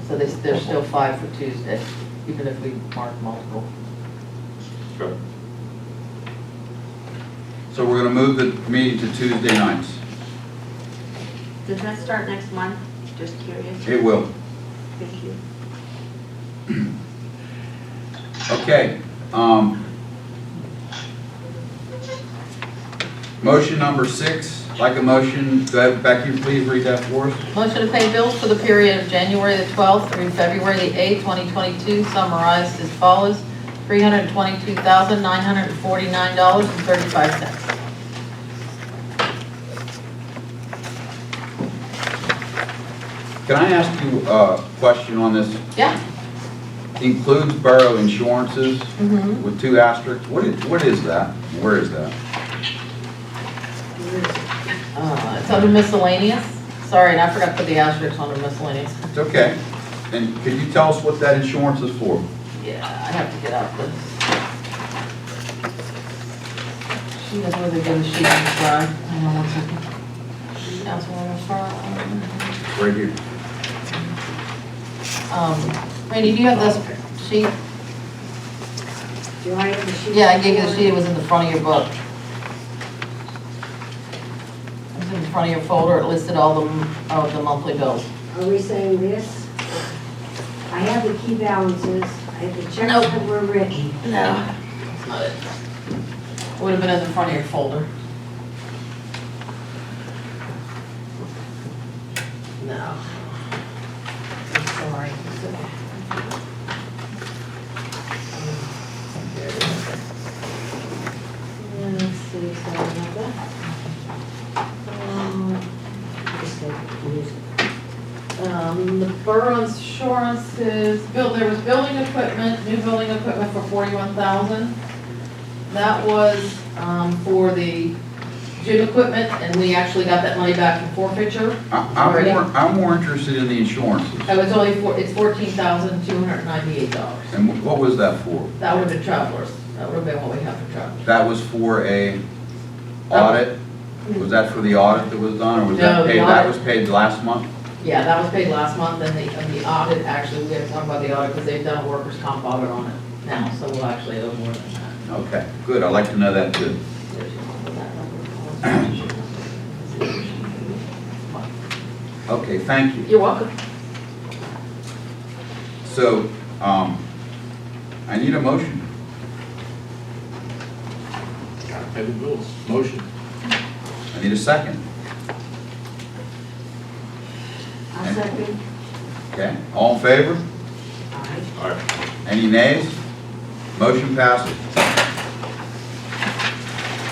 So there's still 5 for Tuesday, even if we mark multiple. Okay. So we're going to move the meeting to Tuesday nights. Does that start next month? Just curious. It will. Thank you. Okay. Motion number 6, like a motion, go ahead, Becky, please read that for us. Motion to pay bills for the period of January the 12th through February the 8th, 2022, summarized as follows: $322,949.35. Can I ask you a question on this? Yeah. Includes borough insurances Mhm. with 2 asterisks. What is that? Where is that? It's under miscellaneous. Sorry, and I forgot to put the asterisk under miscellaneous. It's okay. And could you tell us what that insurance is for? Yeah, I have to get out this She knows where they're getting the sheet on the side. Hang on one second. Councilwoman Farr. Right here. Randy, do you have this sheet? Do I have the sheet? Yeah, I gave you the sheet, it was in the front of your book. It was in the front of your folder, it listed all of the monthly bills. Are we saying this? I have the key balances, I have the checks Nope. that were written. No. That's not it. Would have been in the front of your folder. No. I'm sorry. There it is. Let's see, sorry about that. Just so confused. The borough insurance is, there was building equipment, new building equipment for 41,000. That was, for the gym equipment, and we actually got that money back from forfeiture. already. I'm more interested in the insurances. Oh, it's only it's $14,298. And what was that for? That would have been travelers. That would have been what we have for travelers. That was for a audit? Was that for the audit that was done, or was No, that the paid, that audit. was paid last month? Yeah, that was paid last month, and the audit, actually, we have to talk about the audit, because they've done a workers' comp audit on it now, so we'll actually owe more than that. Okay, good, I'd like to know that too. Okay, thank you. You're welcome. So, I need a motion. Gotta pay the bills. Motion. I need a second. I'll second. Okay, all in favor? Aye. All right. Any nays? Motion passes.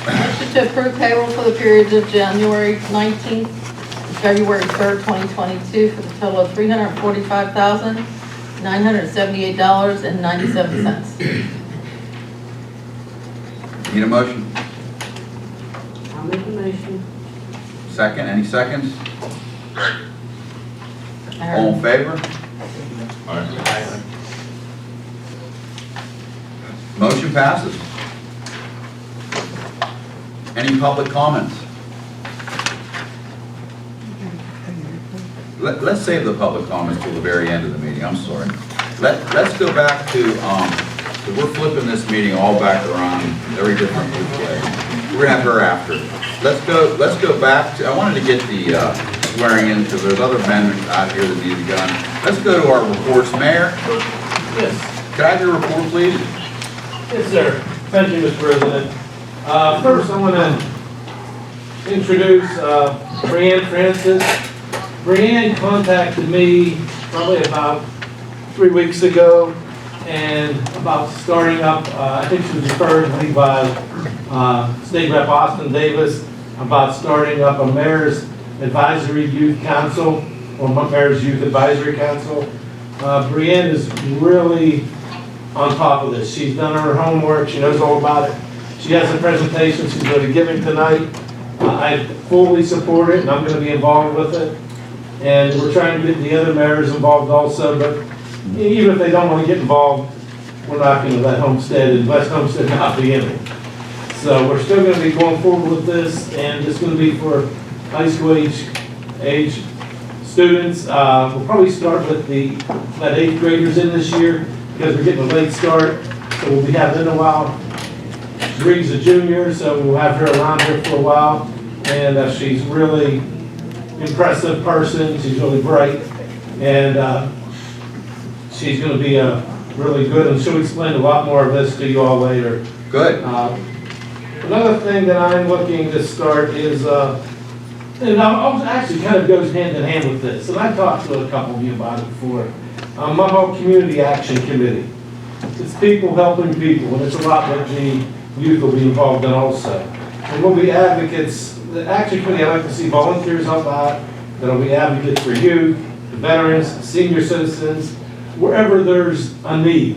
Motion to approve payroll for the periods of January 19th to February 3rd, 2022, for the total of $345,978.97. Need a motion? I'll make a motion. Second, any seconds? All in favor? All right. Motion passes. Any public comments? Let's save the public comments till the very end of the meeting, I'm sorry. Let's go back to, we're flipping this meeting all back around, very different way. We're gonna have her after. Let's go back to, I wanted to get the swearing in, because there's other men out here that need to go on. Let's go to our reports. Mayor, Yes. could I have your report, please? Yes, sir. Thank you, Mr. President. First, I want to introduce Brianne Francis. Brianne contacted me probably about 3 weeks ago, and about starting up, I think she was referred to me by State Rep Austin Davis, about starting up a Mayor's Advisory Youth Council, or Mayor's Youth Advisory Council. Brianne is really on top of this. She's done her homework, she knows all about it. She has a presentation she's going to be giving tonight. I fully support it, and I'm going to be involved with it. And we're trying to get the other mayors involved also, but even if they don't want to get involved, we're not going to let Homestead and West Homestead not be in it. So we're still going to be going forward with this, and it's going to be for high school age students. We'll probably start with let 8th graders in this year, because we're getting a late start, so we'll be having in a while. Bree's a junior, so we'll have her around here for a while, and she's really impressive person. She's really bright, and she's going to be really good, and she'll explain a lot more of this to you all later. Good. Another thing that I'm looking to start is, and actually kind of goes hand in hand with this, and I've talked to a couple of you about it before. Munhall Community Action Committee. It's people helping people, and it's a lot that the youth will be involved in also. And we'll be advocates. The Action Committee, I like to see volunteers help out. That'll be advocates for youth, the veterans, senior citizens, wherever there's a need.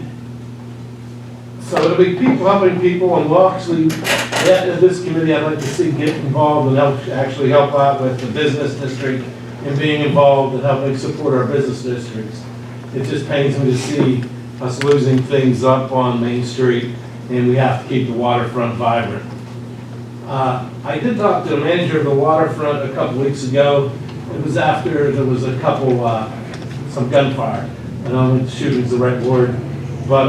So it'll be people helping people, and we'll actually, this committee, I'd like to see get involved and actually help out with the business district and being involved and helping support our business districts. It just pains me to see us losing things up on Main Street, and we have to keep the waterfront vibrant. I did talk to the manager of the Waterfront a couple weeks ago. It was after there was a couple, some gunfire. I don't think shooting's the right word, but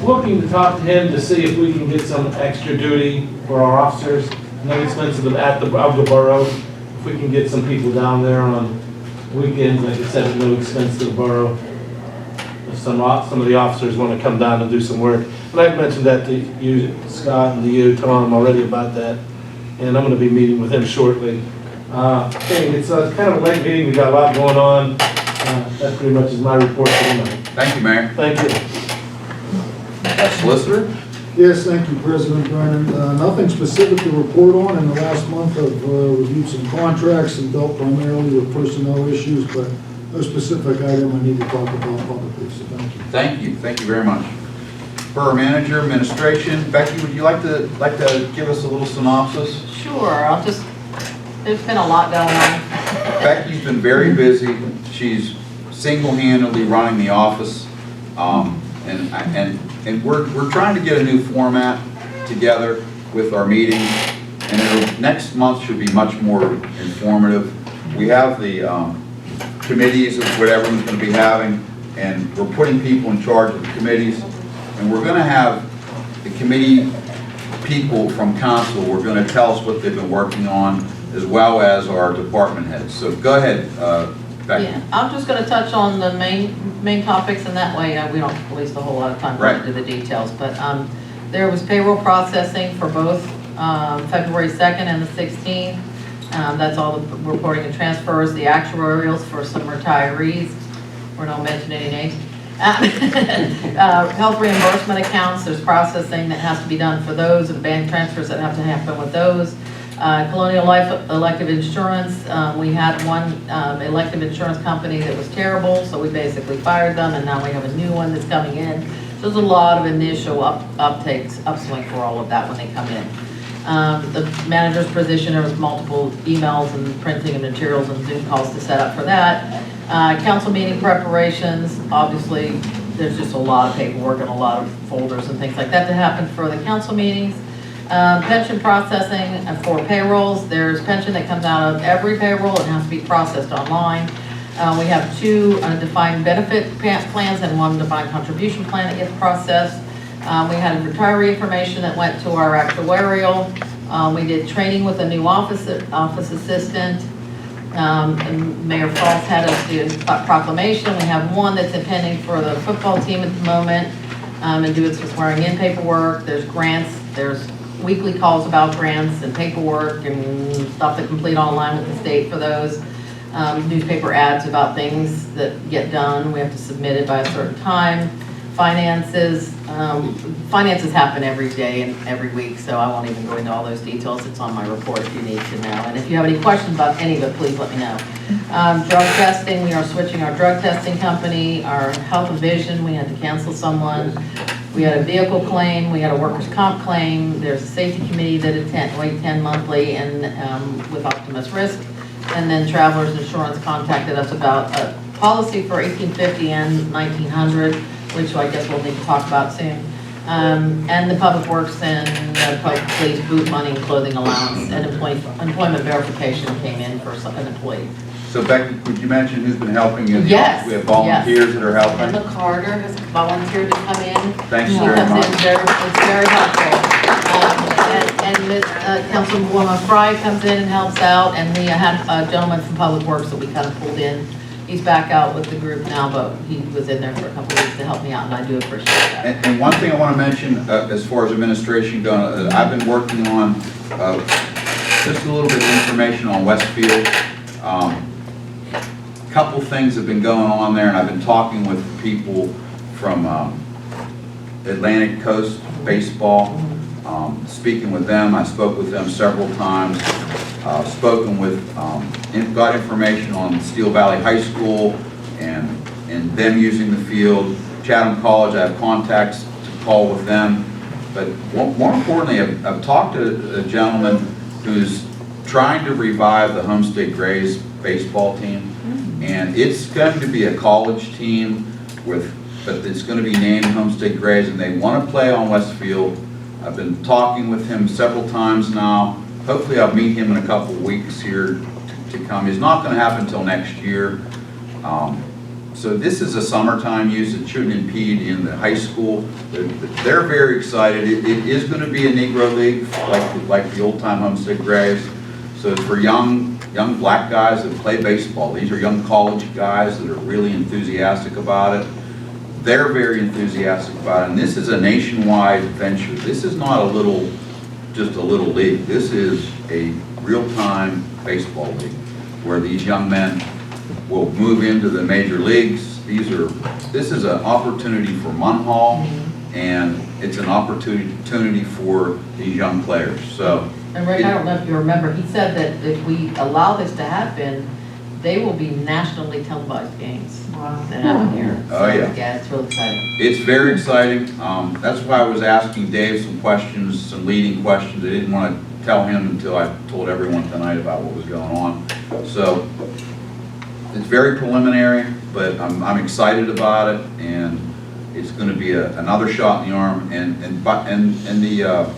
looking to talk to him to see if we can get some extra duty for our officers. No expense of the borough. If we can get some people down there on weekends, like I said, at no expense to the borough. If some of the officers want to come down and do some work. And I've mentioned that to you, Scott, and to you, Tom, already about that. And I'm going to be meeting with him shortly. Okay, it's kind of a late meeting. We got a lot going on. That pretty much is my report for tonight. Thank you, Mayor. Thank you. Solicitor? Yes, thank you, President Brennan. Nothing specific to report on. In the last month, I've reviewed some contracts and dealt primarily with personnel issues, but no specific item I need to talk about publicly, so thank you. Thank you. Thank you very much. Borough Manager, Administration, Becky, would you like to give us a little synopsis? Sure, there's been a lot going on. Becky's been very busy. She's single-handedly running the office, and we're trying to get a new format together with our meetings, and next month should be much more informative. We have the committees of what everyone's going to be having, and we're putting people in charge of the committees, and we're going to have the committee people from council. We're going to tell us what they've been working on, as well as our department heads. So go ahead, Becky. Yeah, I'm just going to touch on the main topics, and that way we don't waste a whole lot of time going into the details. But there was payroll processing for both February 2nd and the 16th. That's all the reporting and transfers, the actuarials for some retirees. We're not mentioning any names. Health reimbursement accounts, there's processing that has to be done for those, and bank transfers that have to happen with those. Colonial Life elective insurance, we had one elective insurance company that was terrible, so we basically fired them, and now we have a new one that's coming in. So there's a lot of initial upswing for all of that when they come in. The manager's position, there was multiple emails and printing of materials and Zoom calls to set up for that. Council meeting preparations, obviously there's just a lot of paperwork and a lot of folders and things like that to happen for the council meetings. Pension processing for payrolls, there's pension that comes out of every payroll. It has to be processed online. We have two defined benefit plans and one defined contribution plan that gets processed. We had retiree information that went to our actuarial. We did training with a new office assistant. And Mayor Falls had us do a proclamation. We have one that's pending for the football team at the moment, and doing some swearing in paperwork. There's grants, there's weekly calls about grants and paperwork and stuff that complete online with the state for those. Newspaper ads about things that get done. We have to submit it by a certain time. Finances happen every day and every week, so I won't even go into all those details. It's on my report if you need to know. And if you have any questions about any of it, please let me know. Drug testing, we are switching our drug testing company. Our health and vision, we had to cancel someone. We had a vehicle claim, we had a workers' comp claim. There's a safety committee that attend monthly and with Optimus Risk. And then Travelers Insurance contacted us about a policy for 1850 and 1900. Which I guess we'll need to talk about soon. And the Public Works and Public Police boot money and clothing allowance and employment verification came in for an employee. So Becky, could you mention who's been helping you? Yes. We have volunteers that are helping. Emma Carter has volunteered to come in. Thanks She very comes much. in it's very helpful. And Ms. Councilwoman Fry comes in and helps out, and we had a gentleman from Public Works that we kind of pulled in. He's back out with the group now, but he was in there for a couple of weeks to help me out, and I do appreciate that. And one thing I want to mention, as far as administration goes, I've been working on just a little bit of information on Westfield. Couple things have been going on there, and I've been talking with people from Atlantic Coast Baseball, speaking with them. I spoke with them several times. Spoken with, got information on Steel Valley High School and them using the field. Chatham College, I have contacts to call with them. But more importantly, I've talked to a gentleman who's trying to revive the Homestead Grays baseball team. And it's going to be a college team but it's going to be named Homestead Grays, and they want to play on Westfield. I've been talking with him several times now. Hopefully I'll meet him in a couple of weeks here to come. It's not gonna happen until next year. So this is a summertime use. It shouldn't impede in the high school. They're very excited. It is gonna be a Negro League, like the old time Homestead Grays. So it's for young black guys that play baseball. These are young college guys that are really enthusiastic about it. They're very enthusiastic about it, and this is a nationwide venture. This is not just a little league. This is a real-time baseball league where these young men will move into the major leagues. This is an opportunity for Munhall, and it's an opportunity for these young players. So. And Rick, I don't know if you remember, he said that if we allow this to happen, they will be nationally televised games that happen here. Oh, yeah. Yeah, it's really exciting. It's very exciting. That's why I was asking Dave some questions, some leading questions. I didn't want to tell him until I told everyone tonight about what was going on. So it's very preliminary, but I'm excited about it, and it's going to be another shot in the arm. And the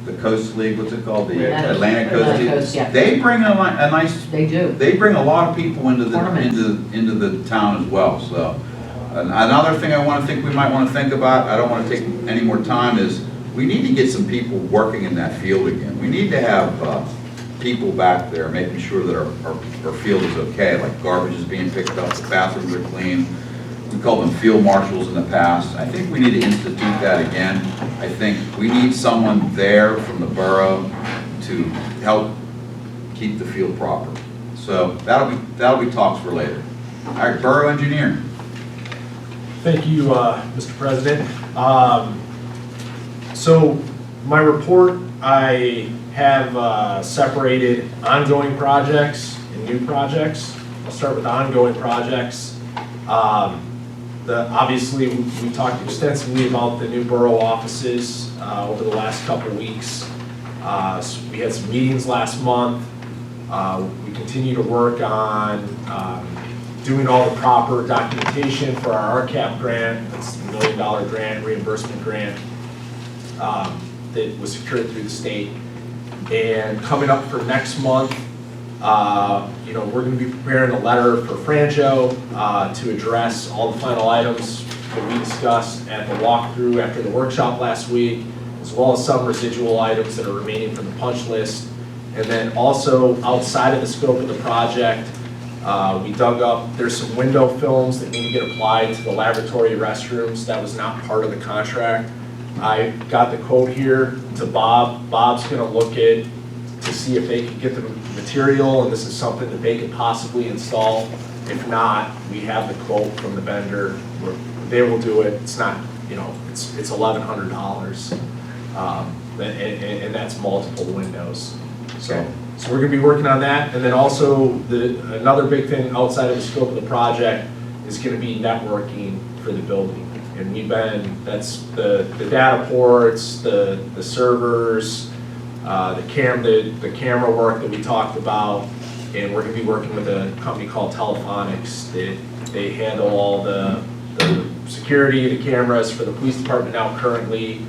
the Coast League, what's it called? The Atlantic Coast League. Yeah. They bring a nice. They do. They bring a lot of people into the town as well. So another thing we might want to think about. I don't want to take any more time. Is we need to get some people working in that field again. We need to have people back there making sure that our field is okay. Like garbage is being picked up, the bathrooms are clean. We called them field marshals in the past. I think we need to institute that again. I think we need someone there from the borough to help keep the field proper. So that'll be talks for later. All right, borough engineer. Thank you, Mr. President. So my report, I have separated ongoing projects and new projects. I'll start with ongoing projects. Obviously, we talked extensively about the new borough offices over the last couple weeks. So we had some meetings last month. We continue to work on doing all the proper documentation for our RCAP grant. That's the $1 million grant, reimbursement grant that was secured through the state. And coming up for next month, we're going to be preparing a letter for Franjo to address all the final items that we discussed at the walkthrough after the workshop last week, as well as some residual items that are remaining from the punch list. And then also outside of the scope of the project, we dug up, there's some window films that need to get applied to the laboratory restrooms. That was not part of the contract. I got the quote here to Bob. Bob's going to look at to see if they can get the material, and this is something that they could possibly install. If not, we have the quote from the vendor. They will do it. It's not, it's $1,100, and that's multiple windows. So we're going to be working on that, and then also another big thing outside of the scope of the project is going to be networking for the building. And that's the data ports, the servers, the camera work that we talked about, and we're going to be working with a company called Telephonics that they handle all the security, the cameras for the police department now currently.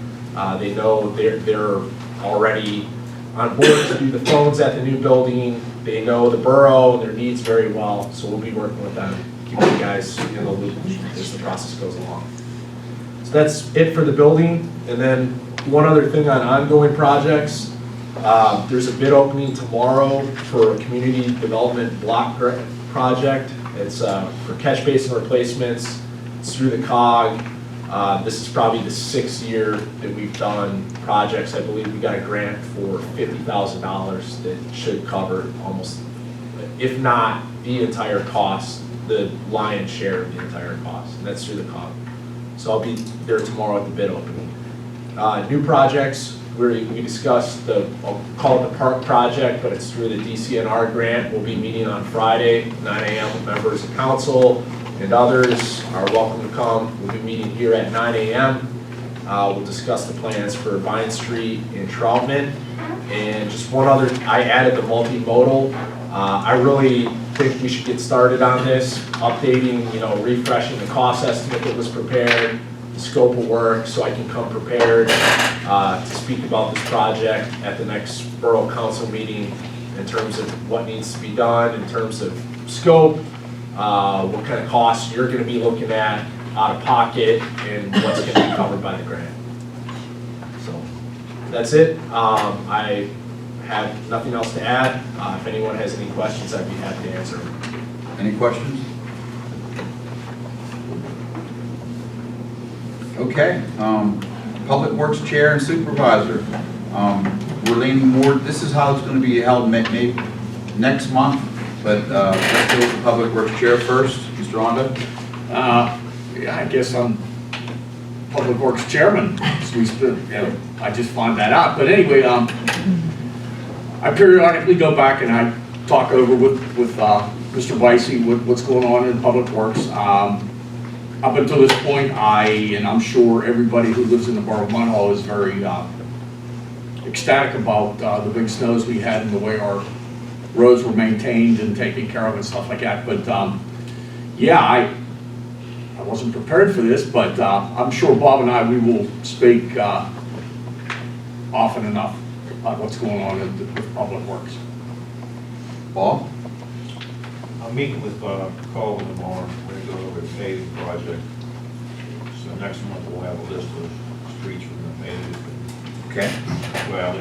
They know they're already on board to do the phones at the new building. They know the borough and their needs very well, so we'll be working with them, keeping you guys in the loop as the process goes along. So that's it for the building. And then one other thing on ongoing projects. There's a bid opening tomorrow for a community development block project. It's for catch basin replacements. It's through the COG. This is probably the 6th year that we've done projects. I believe we got a grant for $50,000 that should cover almost, if not the entire cost, the lion's share of the entire cost. And that's through the COG. So I'll be there tomorrow at the bid opening. New projects. We discussed I'll call it the park project, but it's through the DCNR grant. We'll be meeting on Friday, 9 a.m. with members of council, and others are welcome to come. We'll be meeting here at 9 a.m. We'll discuss the plans for Vine Street and Troutman. And just one other, I added the multimodal. I really think we should get started on this, updating, refreshing the cost estimate that was prepared, the scope of work so I can come prepared to speak about this project at the next Borough Council meeting in terms of what needs to be done, in terms of scope, what kind of costs you're gonna be looking at out of pocket, and what's gonna be covered by the grant. So, that's it. I have nothing else to add. If anyone has any questions, I'd be happy to answer them. Any questions? Okay, Public Works Chair and Supervisor. We're leaning more, this is how it's gonna be held maybe next month, but let's go with the Public Works Chair first. Mr. Ronda? Yeah, I guess I'm Public Works Chairman, so I just found that out. But anyway, I periodically go back and I talk over with Mr. Weissy what's going on in Public Works. Up until this point, and I'm sure everybody who lives in the borough of Munhall is very ecstatic about the big snows we had and the way our roads were maintained and taken care of and stuff like that. But yeah, I wasn't prepared for this, but I'm sure Bob and I, we will speak often enough about what's going on with Public Works. Bob? I'm meeting with Colin tomorrow. We're going to go over the paving project. So next month we'll have a list of streets we're going to pave. Okay. Well,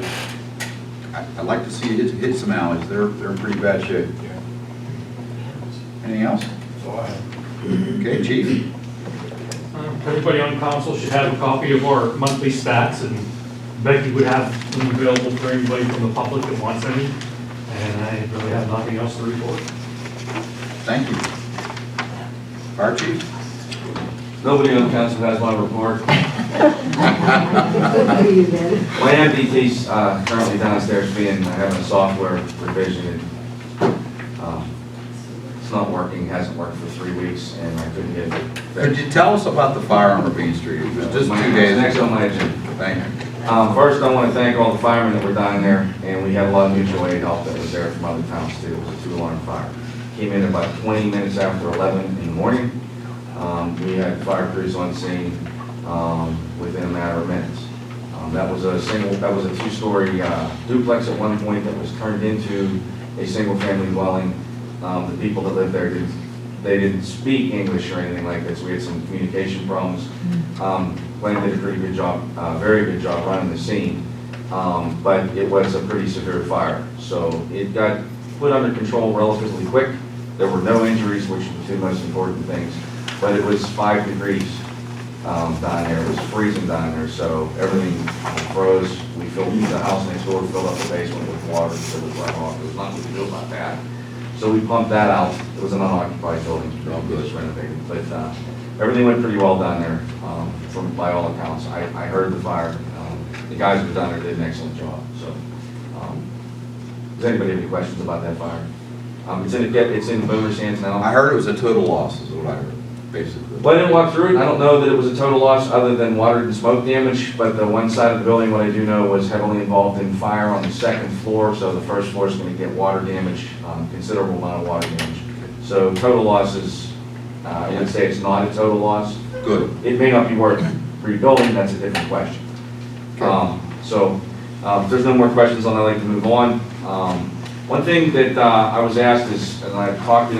I'd like to see you hit some alleys. They're in pretty bad shape. yeah. Anything else? So I have. Okay, Chief? Everybody on council should have a copy of our monthly stats, and Becky would have them available for anybody from the public that wants any. And I really have nothing else to report. Thank you. Fire Chief? Nobody on council has my report. My MDT's currently downstairs having a software revision. It's not working, hasn't worked for 3 weeks, and I couldn't get it fixed. Could you tell us about the fire on Ravine Street? It was just 2 days. Next on my agenda. Thank you. First, I want to thank all the firemen that were down there, and we had a lot of mutual aid help that was there from other towns too. It was a 2-alarm fire. Came in about 20 minutes after 11 in the morning. We had fire crews on scene within a matter of minutes. That was a 2-story duplex at one point that was turned into a single-family dwelling. The people that lived there didn't speak English or anything like that, so we had some communication problems. Glenn did a pretty good job, very good job running the scene, but it was a pretty severe fire. So it got put under control relatively quick. There were no injuries, which are the 2 most important things, but it was 5 degrees down there. It was freezing down there, so everything froze. We filled the house next door, filled up the basement with water, so it was right off. There was nothing we could do about that. So we pumped that out. It was an unoccupied building, just renovated, but everything went pretty well down there, by all accounts. I heard the fire. The guys who were down there did an excellent job. So, does anybody have any questions about that fire? It's in Boomer's hands now. I heard it was a total loss, is what I heard, basically. Well, I didn't walk through it. I don't know that it was a total loss other than water and smoke damage, but the one side of the building, what I do know, was heavily involved in fire on the 2nd floor, so the 1st floor is going to get water damage, considerable amount of water damage. So total loss is, I would say it's not a total loss. Good. It may not be worth rebuilding, that's a different question. If there's no more questions on that, I'd like to move on. One thing that I was asked is, and I talked to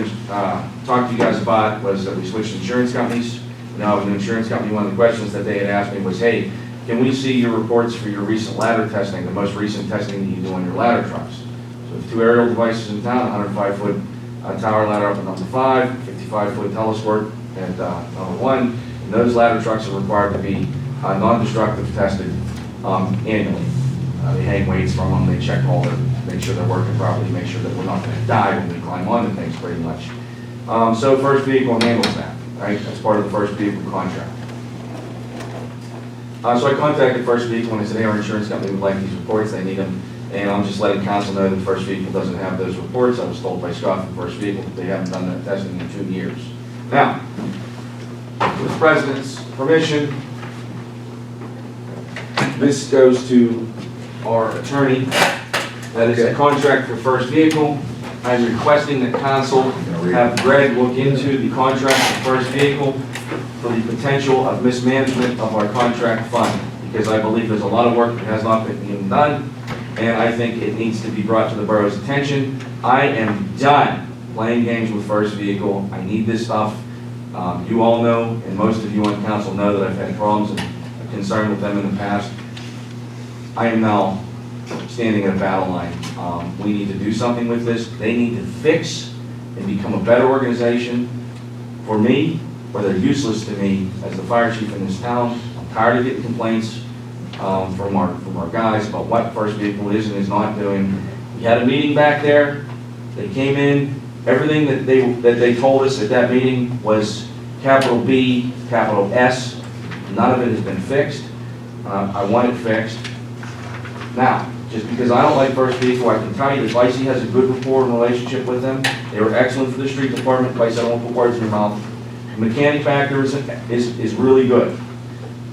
you guys about, was that we switched insurance companies. Now, with the insurance company, one of the questions that they had asked me was, hey, can we see your reports for your recent ladder testing, the most recent testing that you do on your ladder trucks? So we have 2 aerial devices in town, 105-foot tower ladder up at number 5, 55-foot telescope at number 1. And those ladder trucks are required to be non-destructive tested annually. They hang weights from them, they check all the, make sure they're working properly, make sure that we're not going to die when we climb onto things pretty much. So First Vehicle handles that, right? That's part of the First Vehicle contract. So I contacted First Vehicle and I said, hey, our insurance company would like these reports, they need them. And I'm just letting council know that First Vehicle doesn't have those reports. I was told by Scott from First Vehicle that they haven't done that testing in 2 years. Now, with the President's permission, this goes to our attorney. That is a contract for First Vehicle. I'm requesting that council have Greg look into the contract for First Vehicle for the potential of mismanagement of our contract fund, because I believe there's a lot of work that has not been even done, and I think it needs to be brought to the borough's attention. I am done playing games with First Vehicle. I need this stuff. You all know, and most of you on council know, that I've had problems and concern with them in the past. I am now standing at a battle line. We need to do something with this. They need to fix and become a better organization for me, or they're useless to me as the fire chief in this town. I'm tired of getting complaints from our guys about what First Vehicle is and is not doing. We had a meeting back there. They came in. Everything that they told us at that meeting was capital B, capital S. None of it has been fixed. I want it fixed. Now, just because I don't like First Vehicle, I can tell you that Vicey has a good rapport and relationship with them. They were excellent for the street department. Vicey, I won't put words in your mouth. The mechanic back there is really good.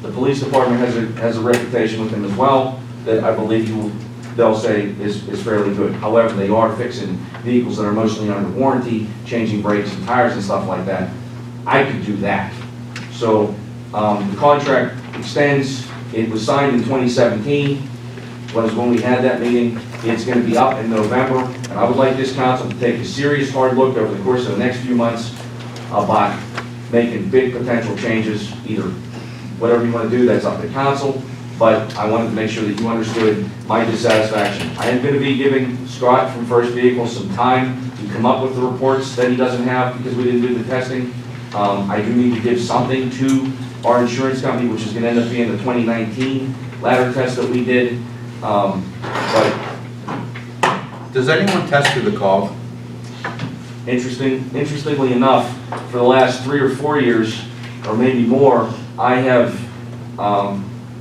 The police department has a reputation with them as well that I believe they'll say is fairly good. However, they are fixing vehicles that are mostly under warranty, changing brakes and tires and stuff like that. I could do that. So the contract extends. It was signed in 2017. Was when we had that meeting. It's going to be up in November, and I would like this council to take a serious hard look over the course of the next few months about making big potential changes. Either whatever you want to do, that's up to council, but I wanted to make sure that you understood my dissatisfaction. I am going to be giving Scott from First Vehicle some time to come up with the reports that he doesn't have because we didn't do the testing. I do need to give something to our insurance company, which is going to end up being the 2019 ladder test that we did. But does anyone test to the call? Interestingly enough, for the last 3 or 4 years, or maybe more, I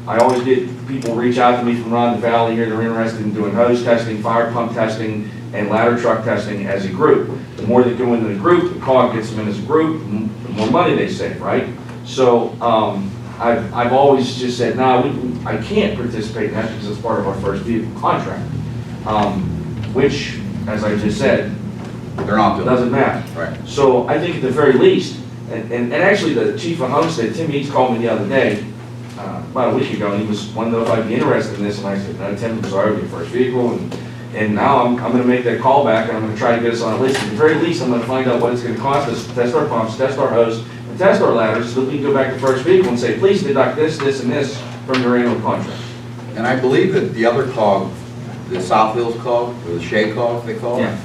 always get people reach out to me from around the valley here. They're interested in doing hose testing, fire pump testing, and ladder truck testing as a group. The more they go into the group, the COG gets them in as a group, the more money they save, right? So I've always just said, no, I can't participate in that because it's part of our First Vehicle contract, which, as I just said, they're not doing. Doesn't matter. Right. So I think at the very least, and actually the chief of Homestead, Tim Eads, called me the other day, about a week ago, and he wanted to know if I'd be interested in this, and I said, no, Tim, was already a First Vehicle, and now I'm going to make that call back, and I'm going to try to get us on a list. At the very least, I'm going to find out what it's going to cost us to test our pumps, test our hose, and test our ladders, so that we can go back to First Vehicle and say, please deduct this, this, and this from your annual contract. And I believe that the other COG, the South Hills COG, or the Shea COG, they call it, Yeah.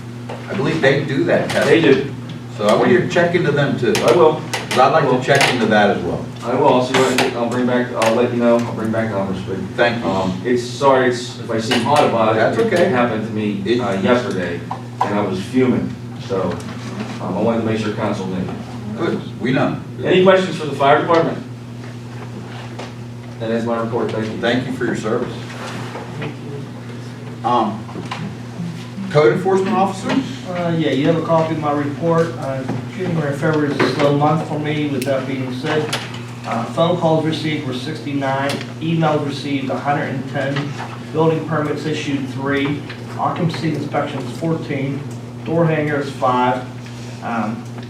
I believe they do that testing. They do. So I want you to check into them too. I will. Because I'd like to check into that as well. I will. I'll see what I'll bring back. I'll let you know. I'll bring back numbers. But thank you. It's if I seem hot about it. That's okay. It happened to me yesterday, and I was fuming. So I wanted to make sure council knew. Good. We know. Any questions for the fire department? That is my report. Thank you. Thank you for your service. Code enforcement officer? Yeah, you have a copy of my report. January and February is a slow month for me. With that being said, phone calls received were 69, emails received 110, building permits issued 3, occupancy inspections 14, door hangers 5,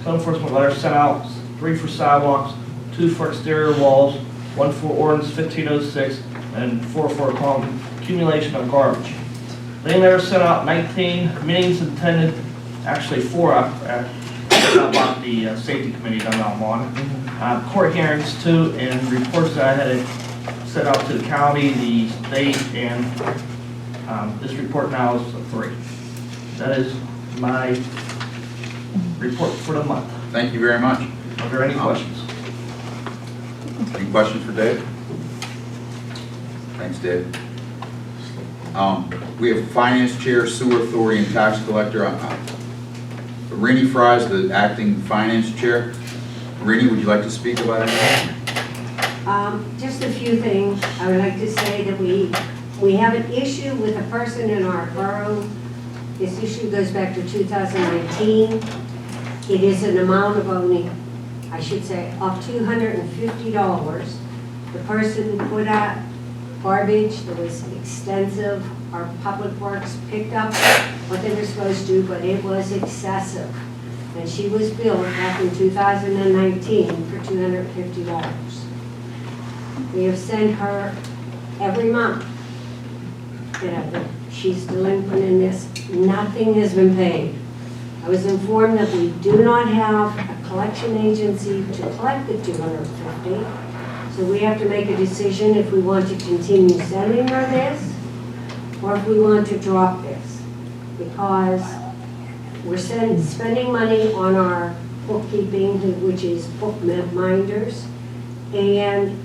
code enforcement letters sent out 3 for sidewalks, 2 for exterior walls, 1 for ordinance 1506, and 4 for accumulation of garbage. They never sent out 19 meetings attended, actually 4 about the safety committee that I'm on. Court hearings 2, and reports that I had to send out to the county, the state, and this report now is 3. That is my report for the month. Thank you very much. Are there any questions? Any questions for Dave? Thanks, Dave. We have finance chair, sewer authority, and tax collector. Rini Fry's the acting finance chair. Rini, would you like to speak about it? Just a few things. I would like to say that we have an issue with a person in our borough. This issue goes back to 2019. It is an amount of only, I should say, of $250. The person put out garbage that was extensive. Our public works picked up what they were supposed to, but it was excessive. And she was billed back in 2019 for $250. We have sent her every month that she's delinquent in this. Nothing has been paid. I was informed that we do not have a collection agency to collect the $250. So we have to make a decision if we want to continue sending her this or if we want to drop this. Because we're spending money on our bookkeeping, which is book minders. And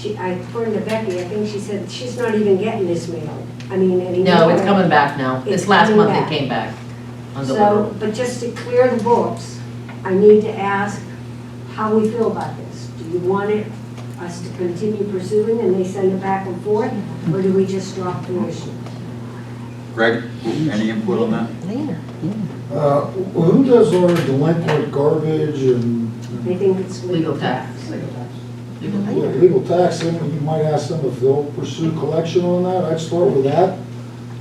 according to Becky, I think she said she's not even getting this mail. I mean, anymore. No, it's coming back now. This last month it came back. So, but just to clear the books, I need to ask how we feel about this. Do you want us to continue pursuing and they send it back and forth, or do we just drop the issue? Greg, any input on that? Who does our delinquent garbage and? I think it's legal tax. Yeah, legal tax, and you might ask them if they'll pursue collection on that. I'd start with that.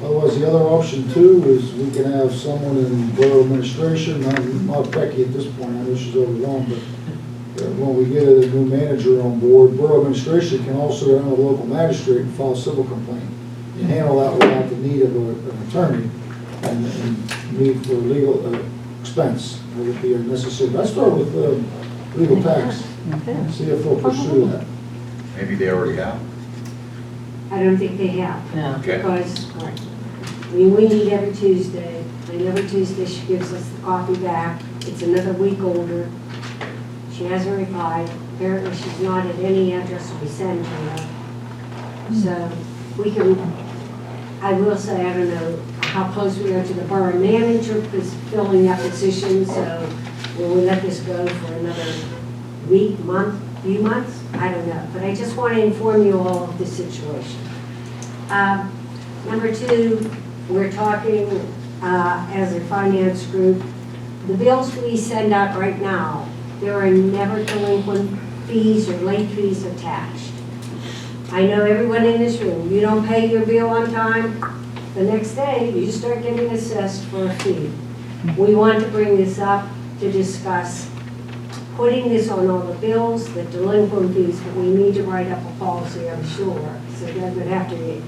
Otherwise, the other option too is we can have someone in borough administration, not Becky at this point, I know she's overwhelmed, but when we get a new manager on board, borough administration can also go down to the local magistrate and file a civil complaint and handle that without the need of an attorney and need for legal expense. That would be unnecessary. But I'd start with legal tax. See if they'll pursue that. Maybe they already have. I don't think they have. No. Okay. Because, I mean, we meet every Tuesday, and every Tuesday she gives us the copy back. It's another week older. She hasn't replied. Apparently she's not at any address we send to her. So we can, I will say, I don't know how close we are to the borough manager is filling that position, so will we let this go for another week, month, few months? I don't know, but I just want to inform you all of the situation. Number two, we're talking as a finance group. The bills we send out right now, there are never delinquent fees or late fees attached. I know everyone in this room, you don't pay your bill on time, the next day you start getting assessed for a fee. We want to bring this up to discuss putting this on all the bills, the delinquent fees, but we need to write up a policy, I'm sure. So they would have to,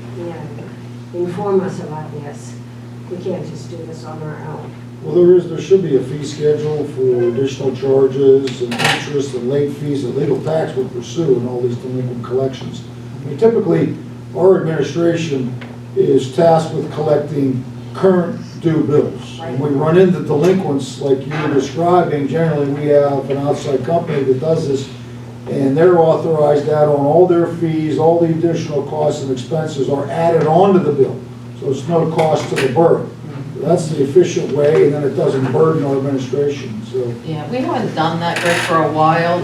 inform us about this. We can't just do this on our own. Well, there should be a fee schedule for additional charges and interest and late fees that legal tax would pursue in all these delinquent collections. I mean, typically, our administration is tasked with collecting current due bills. When we run into delinquents like you were describing, generally we have an outside company that does this, and they're authorized that on all their fees, all the additional costs and expenses are added onto the bill. So it's no cost to the borough. That's the efficient way, and then it doesn't burden our administration, so. Yeah, we haven't done that, Greg, for a while.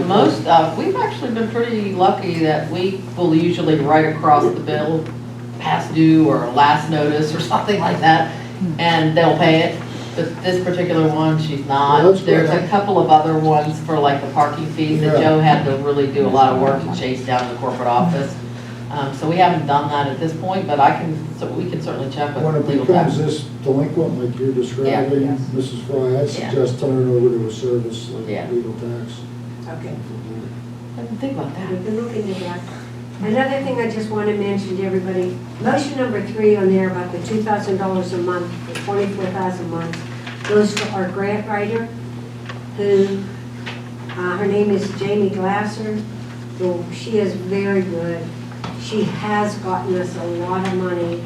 We've actually been pretty lucky that we will usually write across the bill, past due or last notice or something like that, and they'll pay it. But this particular one, she's not. Well, that's There's good. a couple of other ones for like the parking fees that Yeah. Joe had to really do a lot of work to chase down the corporate office. So we haven't done that at this point, but we can certainly check with When it legal becomes tax. this delinquent, like you're describing, Yeah. Mrs. Fry, I'd Yeah. suggest turning it over to a service like Yeah. legal tax. Okay. I didn't think about that. We can look into that. Another thing I just want to mention to everybody, motion number 3 on there about the $2,000 a month, the 24,000 months, goes to our grant writer, who, her name is Jamie Glasser, who she is very good. She has gotten us a lot of money,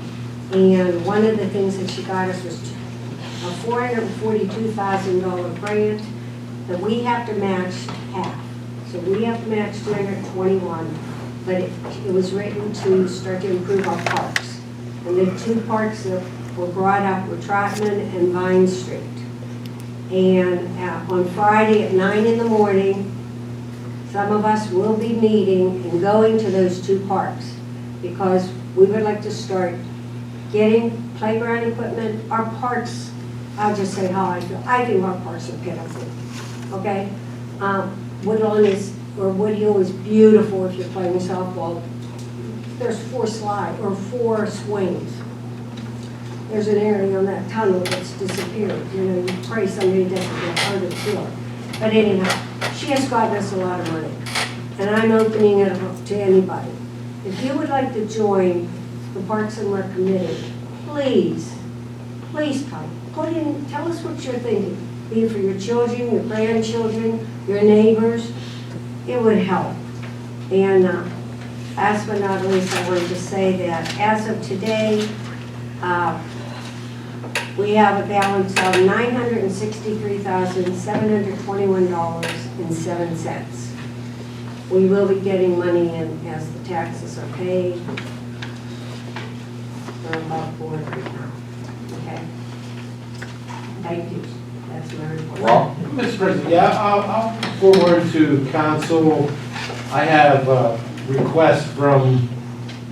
and one of the things that she got us was a $442,000 grant that we have to match half. So we have to match 221, but it was written to start to improve our parks. And the 2 parks that were brought up were Trotman and Vine Street. And on Friday at 9 in the morning, some of us will be meeting and going to those 2 parks because we would like to start getting playground equipment. Our parks, I'll just say how I feel. I think our parks are pitiful, okay? Woodlawn or Woodhill is beautiful if you're playing softball. There's 4 slides or 4 swings. there's an area on that tunnel that's disappeared. You know, you pray somebody doesn't get hurt or killed. But anyhow, she has gotten us a lot of money. And I'm opening it up to anybody. If you would like to join the Parks and Rec Committee, please come. Put in, tell us what you're thinking. Be it for your children, your grandchildren, your neighbors. It would help. And last but not least, I wanted to say that as of today, we have a balance of $963,721.07. We will be getting money in as the taxes are paid. We're about forward right now. Okay? Thank you. That's my report. Rob? Mr. President, yeah, I'll forward to council. I have a request from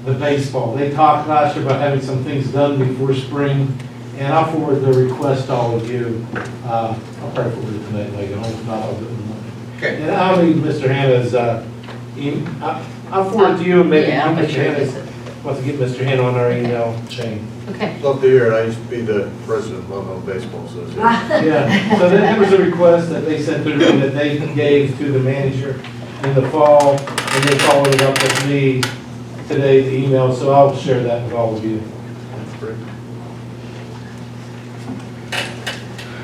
the baseball. They talked last year about having some things done before spring, and I'll forward the request to all of you. I'll probably forward it tonight, like, if not, I'll do it in the morning. Okay. And I'll need Mr. Hanna's, I'll forward it to you, and maybe Yeah, I'll make Mr. sure Hanna it's- wants to get Mr. Hanna on our email chain. Okay. Love to hear it. I used to be the president of Munhall Baseball Association. Yeah, so there was a request that they sent through me that they gave to the manager in the fall, and they followed it up with me today, the email, so I'll share that with all of you. That's great.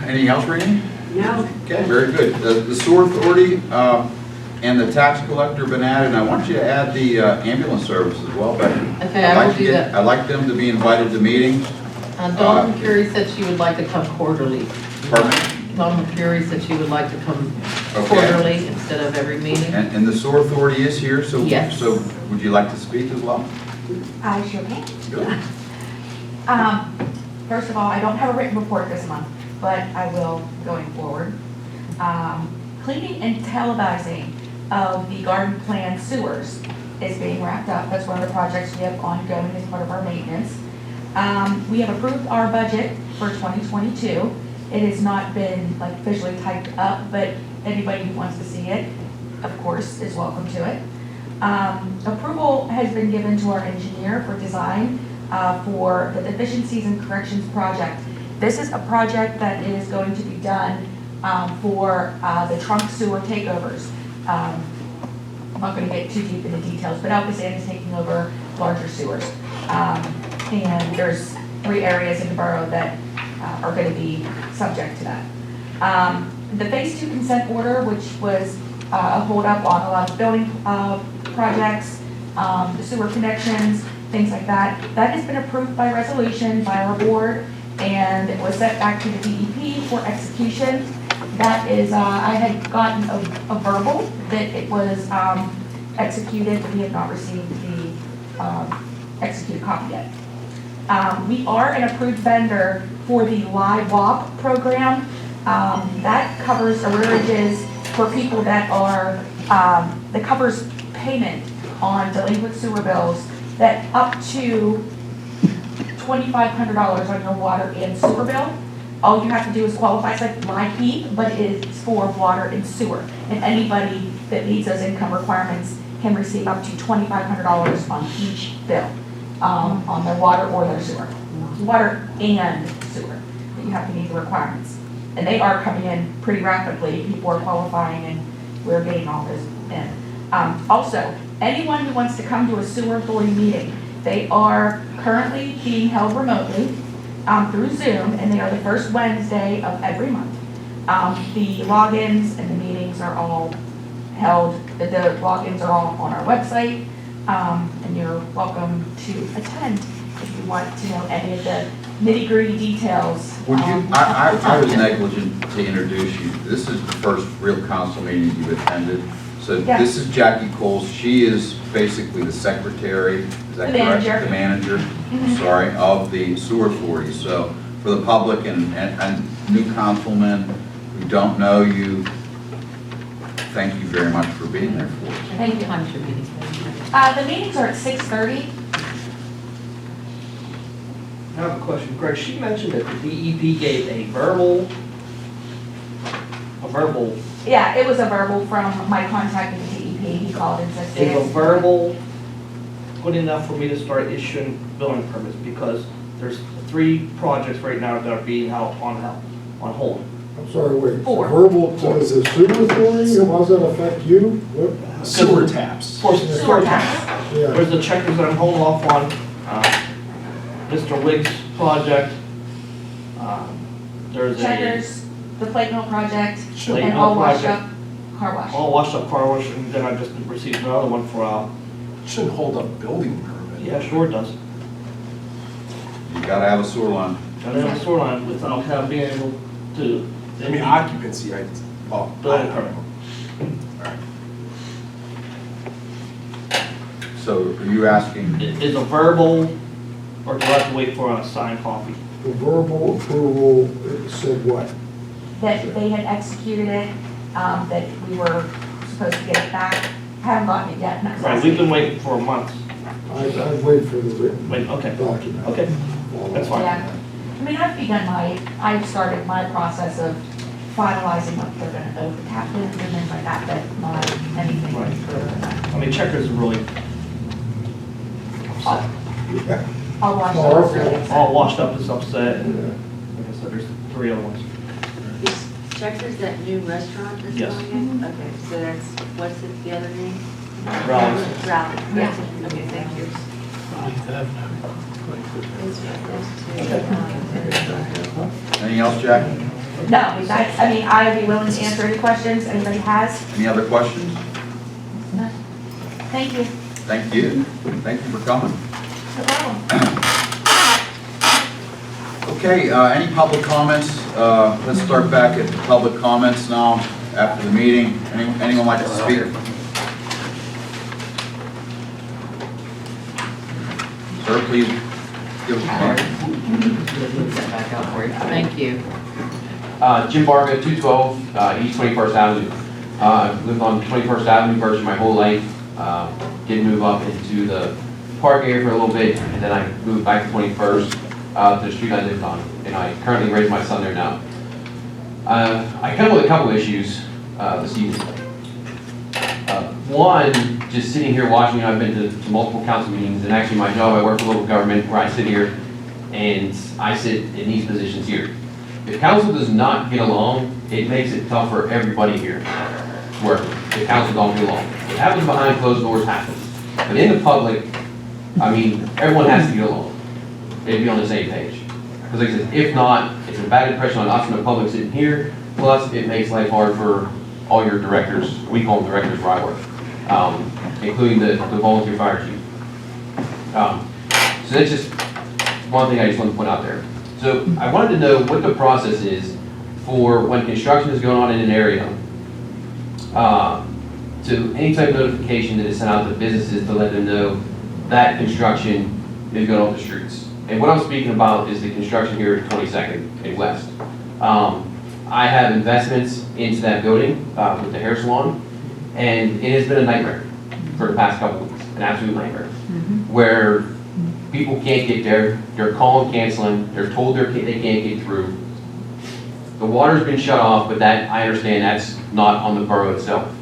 Anything else, Randy? No. Okay, very good. The sewer authority and the tax collector have been added, and I want you to add the ambulance service as well, Becky. Okay, I will do that. I'd like them to be invited to meetings. Dawn McCurry said she would like to come quarterly. Pardon me? Dawn McCurry said she would like to come Okay. quarterly instead of every meeting. And the sewer authority is here, so Yes. so would you like to speak as well? I sure can. Good. First of all, I don't have a written report this month, but I will going forward. Cleaning and televising of the garden plan sewers is being wrapped up. That's one of the projects we have ongoing as part of our maintenance. We have approved our budget for 2022. It has not been like visually typed up, but anybody who wants to see it, of course, is welcome to it. Approval has been given to our engineer for design for the deficiencies and corrections project. This is a project that is going to be done for the trunk sewer takeovers. I'm not going to get too deep into details, but Alcoasand is taking over larger sewers. And there's 3 areas in the borough that are going to be subject to that. The phase 2 consent order, which was a hold up on a lot of building projects, the sewer connections, things like that, that has been approved by resolution by our board, and it was sent back to the DEP for execution. That is, I had gotten a verbal that it was executed, but we have not received the executed copy yet. We are an approved vendor for the Live Walk program. That covers arrearages for people that are, that covers payment on delinquent sewer bills that up to $2,500 on your water and sewer bill. All you have to do is qualify, it's like my heat, but it's for water and sewer. And anybody that meets those income requirements can receive up to $2,500 on each bill, on their water or their sewer. Water and sewer, but you have to meet the requirements. And they are coming in pretty rapidly. People are qualifying and we're getting all this in. Also, anyone who wants to come to a sewer authority meeting, they are currently being held remotely through Zoom, and they are the first Wednesday of every month. The logins and the meetings are all held, the logins are all on our website, and you're welcome to attend if you want to know any of the nitty-gritty details. Would you, I was negligent to introduce you. This is the first real council meeting you've attended. So Yes. this is Jackie Coles. She is basically the secretary, is that The correct? manager. The manager, sorry, of the sewer authority. So for the public and new councilmen who don't know you, thank you very much for being there for us. Thank you. Times your meetings. The meetings are at 6:30. I have a question, Greg. She mentioned that the DEP gave a verbal. Yeah, it was a verbal from my contact with the DEP. He called and said, Is a verbal good enough for me to start issuing building permits? Because There's 3 projects right now that are being held on hold. I'm sorry, wait. Four. Verbal, is it sewer authority, how does that affect you? What? Sewer taps. For Sewer sewer tax. tax. Yeah. There's the checkers that I'm holding off on, Mr. Wiggs project. There's a Checkers, the plate mill project, Plate and mill all washed project. up car wash. all washed up car wash, and then I just received another one for, Shouldn't hold up building permit. yeah, sure it does. You gotta have a sewer line. Gotta have a sewer line without having being able to. I mean, occupancy, well, I Building don't permit. know. So are you asking, Is a verbal, or do I have to wait for a signed copy? The verbal approval, it said what? That they had executed it, that we were supposed to get it back. Haven't gotten it yet. Not Right, we've been waiting for months. I'd wait for the written Wait, okay, document. okay, that's fine. Yeah. I mean, I've started my process of finalizing what they're gonna owe for captains and things like that, but not anything Right. further than that. I mean, checkers are really Yeah. I'll watch Oh, those. okay. all washed up is upset, and like I said, there's 3 other ones. Is Checkers that new restaurant that's Yes. going in? Okay, so that's, what's it, the other name? Rally's. Rally, Yeah. okay, thank you. anything else, Jack? No, that's, I mean, I would be willing to answer any questions anybody has. Any other questions? No. Thank you. Thank you. Thank you for coming. No problem. Okay, any public comments? Let's start back at the public comments now after the meeting. Anyone like to speak? Sir, please give us a comment. Back out for you. Thank you. Jim Barga, 212 East 21st Avenue. I've lived on 21st Avenue virtually my whole life. Did move up into the park area for a little bit, and then I moved back to 21st to the street I lived on, and I currently raise my son there now. I come with a couple issues this evening. One, just sitting here watching, I've been to multiple council meetings, and actually my job, I work for local government where I sit here, and I sit in these positions here. If council does not get along, it makes it tough for everybody here working. If council don't get along. What happens behind closed doors happens. But in the public, I mean, everyone has to get along. They'd be on the same page. Because like I said, if not, it's a bad impression on us and the public sitting here, plus it makes life hard for all your directors, we call them directors where I work, including the volunteer fire chief. So that's just one thing I just want to put out there. So I wanted to know what the process is for when construction is going on in an area, to any type of notification that is sent out to businesses to let them know that construction is going off the streets. And what I'm speaking about is the construction here at 22nd and West. I have investments into that building with the hair salon, and it has been a nightmare for the past couple of weeks, an absolute nightmare. Where people can't get there, they're calling, canceling, they're told they can't get through. The water's been shut off, but that, I understand that's not on the borough itself.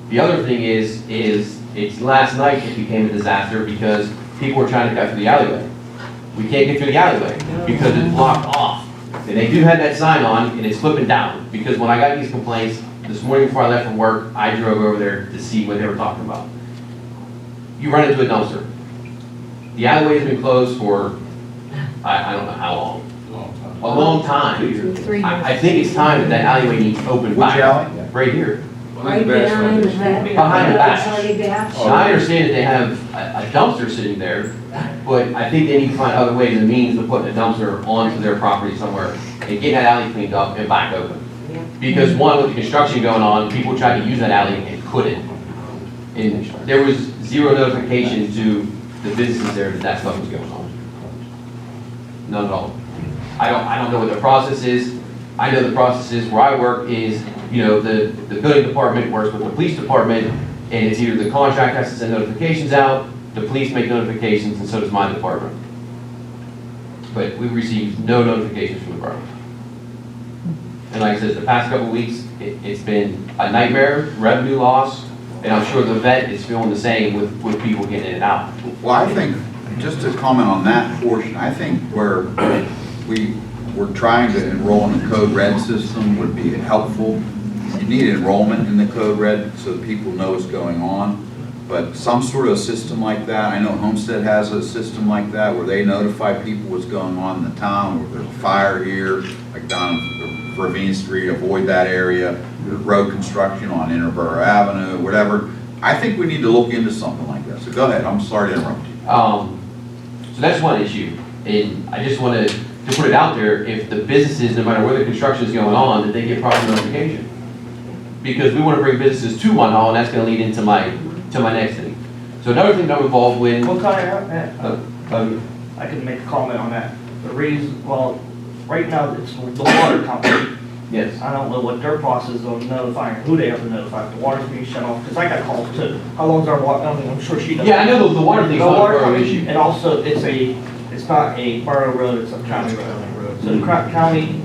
The other thing is it's last night it became a disaster because people were trying to cut through the alleyway. We can't get through the alleyway because it's blocked off. And they do have that sign on and it's flipping down because when I got these complaints this morning before I left from work, I drove over there to see what they were talking about. You run into a dumpster. The alleyway has been closed for, I don't know how long. A long time. 3 years. I think it's time that alleyway needs open back. Which alley? Right here. Right behind the back. Behind the back. Outside the back. Now, I understand that they have a dumpster sitting there, but I think they need to find other ways and means of putting a dumpster onto their property somewhere and getting that alley cleaned up and back open. Because one, with the construction going on, people tried to use that alley and couldn't. And there was zero notification to the businesses there that that stuff was going on. None at all. I don't know what the process is. I know the process is where I work is, you know, the building department works with the police department, and it's either the contract has to send notifications out, the police make notifications, and so does my department. But we received no notifications from the borough. And like I said, the past couple of weeks, it's been a nightmare, revenue loss, and I'm sure the vet is feeling the same with people getting in and out. Well, I think just to comment on that portion, I think where we're trying to enroll in the Code Red system would be helpful. You need enrollment in the Code Red so that people know what's going on. But some sort of system like that, I know Homestead has a system like that where they notify people what's going on in the town, where there's a fire here, like down Ravine Street, avoid that area, road construction on Interborough Avenue, whatever. I think we need to look into something like that. So go ahead, I'm sorry to interrupt you. So that's one issue, and I just wanted to put it out there, if the businesses, no matter where the construction is going on, that they get proper notification. Because we want to bring businesses to Munhall, and that's going to lead into my next thing. So another thing that I'm involved with. Well, I can make a comment on that. The reason, well, right now, it's the water company. Yes. I don't know what their process is on notifying, who they have to notify, if the water's being shut off, because I got calls too. How long's our water, I mean, I'm sure she does. Yeah, I know the water thing's not a borough issue. And also, it's not a borough road, it's a county road. So the county,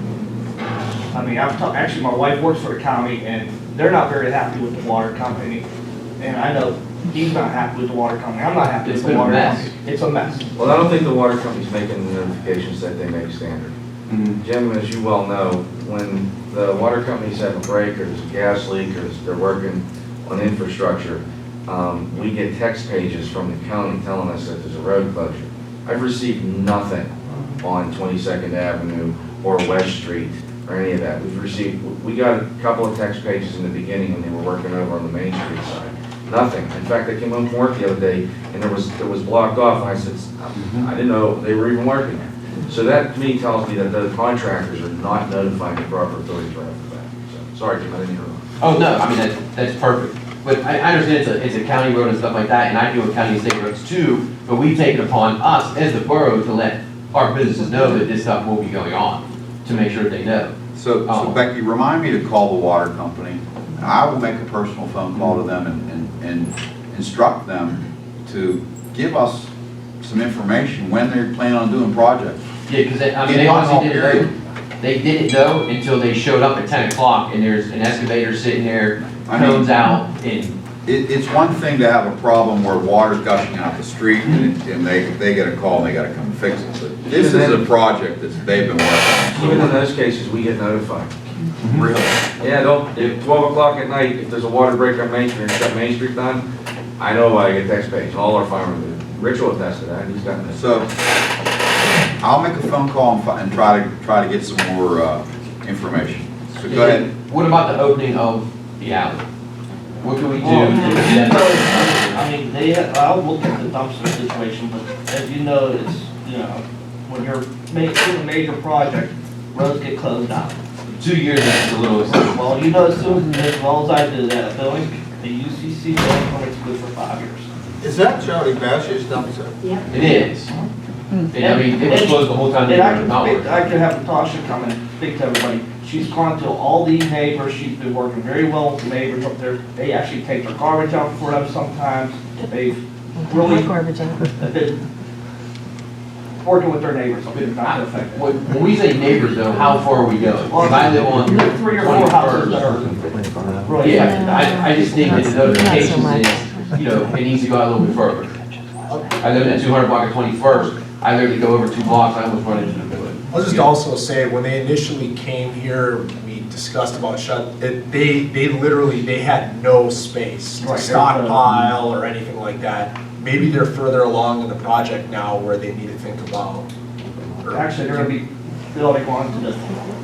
I mean, actually, my wife works for the county, and they're not very happy with the water company. And I know he's not happy with the water company, I'm not happy with the water company. It's a mess. Well, I don't think the water company's making the notifications that they make standard. Jim, as you well know, when the water companies have a break, or there's a gas leak, or they're working on infrastructure, we get text pages from the county telling us that there's a road closure. I've received nothing on 22nd Avenue or West Street or any of that. We got a couple of text pages in the beginning when they were working over on the Main Street side. Nothing. In fact, I came home from work the other day and it was blocked off, and I said, I didn't know they were even working there. So that to me tells me that the contractors are not notifying the proper authorities right off the bat. So, sorry, Jim, I didn't hear. Oh, no, I mean, that's perfect. But I understand it's a county road and stuff like that, and I deal with county and state roads too, but we take it upon us as the borough to let our businesses know that this stuff will be going on, to make sure that they know. So Becky, remind me to call the water company. I will make a personal phone call to them and instruct them to give us some information when they're planning on doing projects. Yeah, because they honestly didn't know. They didn't know until they showed up at 10 o'clock and there's an excavator sitting there, cones out, and... It's one thing to have a problem where water's gushing out the street and they get a call and they gotta come fix it. But this is a project that they've been working on. Even in those cases, we get notified. Really? Yeah, if 12 o'clock at night, if there's a water break on Main Street and shut Main Street down, I know I get text page, and all our firemen do. Rich will attest to that, he's gotten this. So, I'll make a phone call and try to get some more information. So go ahead. What about the opening of the alley? What can we do? I mean, I'll look at the dumpster situation, but as you know, it's, when you're doing a major project, roads get closed down. 2 years is a little expensive. Well, as well as I do that, building, the UCC building permit's good for 5 years. Is that Charlie Bash's dumpster? Yeah. It is. And I mean, it was closed the whole time. And I can have Natasha come and speak to everybody. She's gone to all these neighbors, she's been working very well with the neighbors up there. They actually take their garbage out for them sometimes. They've really been working with their neighbors. When we say neighbors though, how far are we going? Well, I live on 3 or 4 houses that are really. Yeah, I just think that the notifications is, it needs to go out a little bit further. I live in that 200 block of 21st. I literally go over 2 blocks, I almost run into the building. I'll just also say, when they initially came here, we discussed about they had no space to stockpile or anything like that. Maybe they're further along in the project now where they need to think about. Actually, they're gonna be building onto the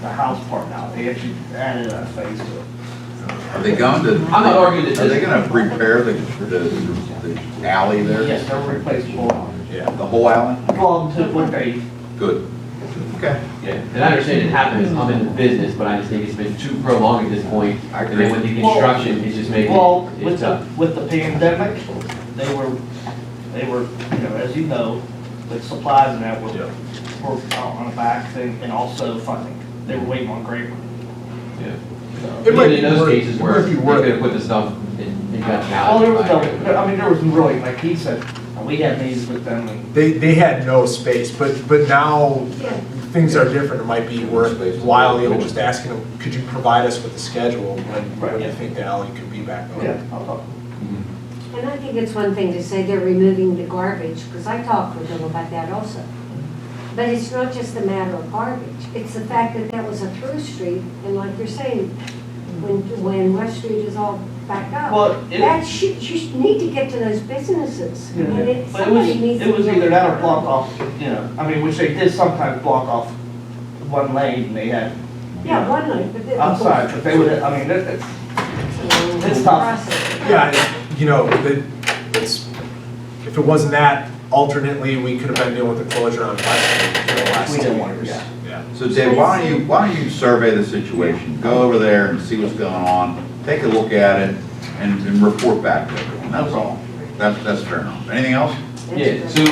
house part now. They actually added a phase to it. Are they going to? I'm not arguing that. Are they going to repair the alley there? Yes, they'll replace the whole. Yeah, the whole alley? Well, with pave. Good. Okay. Yeah, and I understand it happens, I'm in the business, but I just think it's been too prolonged at this point. I agree. And then with the construction, it's just making it tough. With the pandemic, they were, as you know, with supplies and that were out on the back thing, and also funding. They were waiting on grant money. Yeah. It might Even in be those worth- cases it where might be they're worth gonna put the stuff in that Well, there was alley. there was really, like he said, we had meetings with them and. They had no space, but now things are different. It might be worthwhile even just asking them, could you provide us with a schedule when you think the alley could be back open? Yeah, I'll talk. And I think it's one thing to say they're removing the garbage, because I talked with them about that also. But it's not just a matter of garbage. It's the fact that that was a through street, and like you're saying, when West Street is all backed up, Well, you need to get to those businesses. Yeah. And But it somebody needs to was be either able that to- or block off, you know, I mean, which they did sometimes block off one lane, and they had, Yeah, one night, but then. outside, but they would, I mean, it's tough. Yeah, you know, it's, if it wasn't that, alternately, we could have been dealing with the closure on West Street for the last We 2 didn't want years. to, yeah. Yeah. So Dave, why don't you survey the situation, go over there and see what's going on, take a look at it, and report back to everyone, that's all. That's fair enough. Anything else? Yeah, so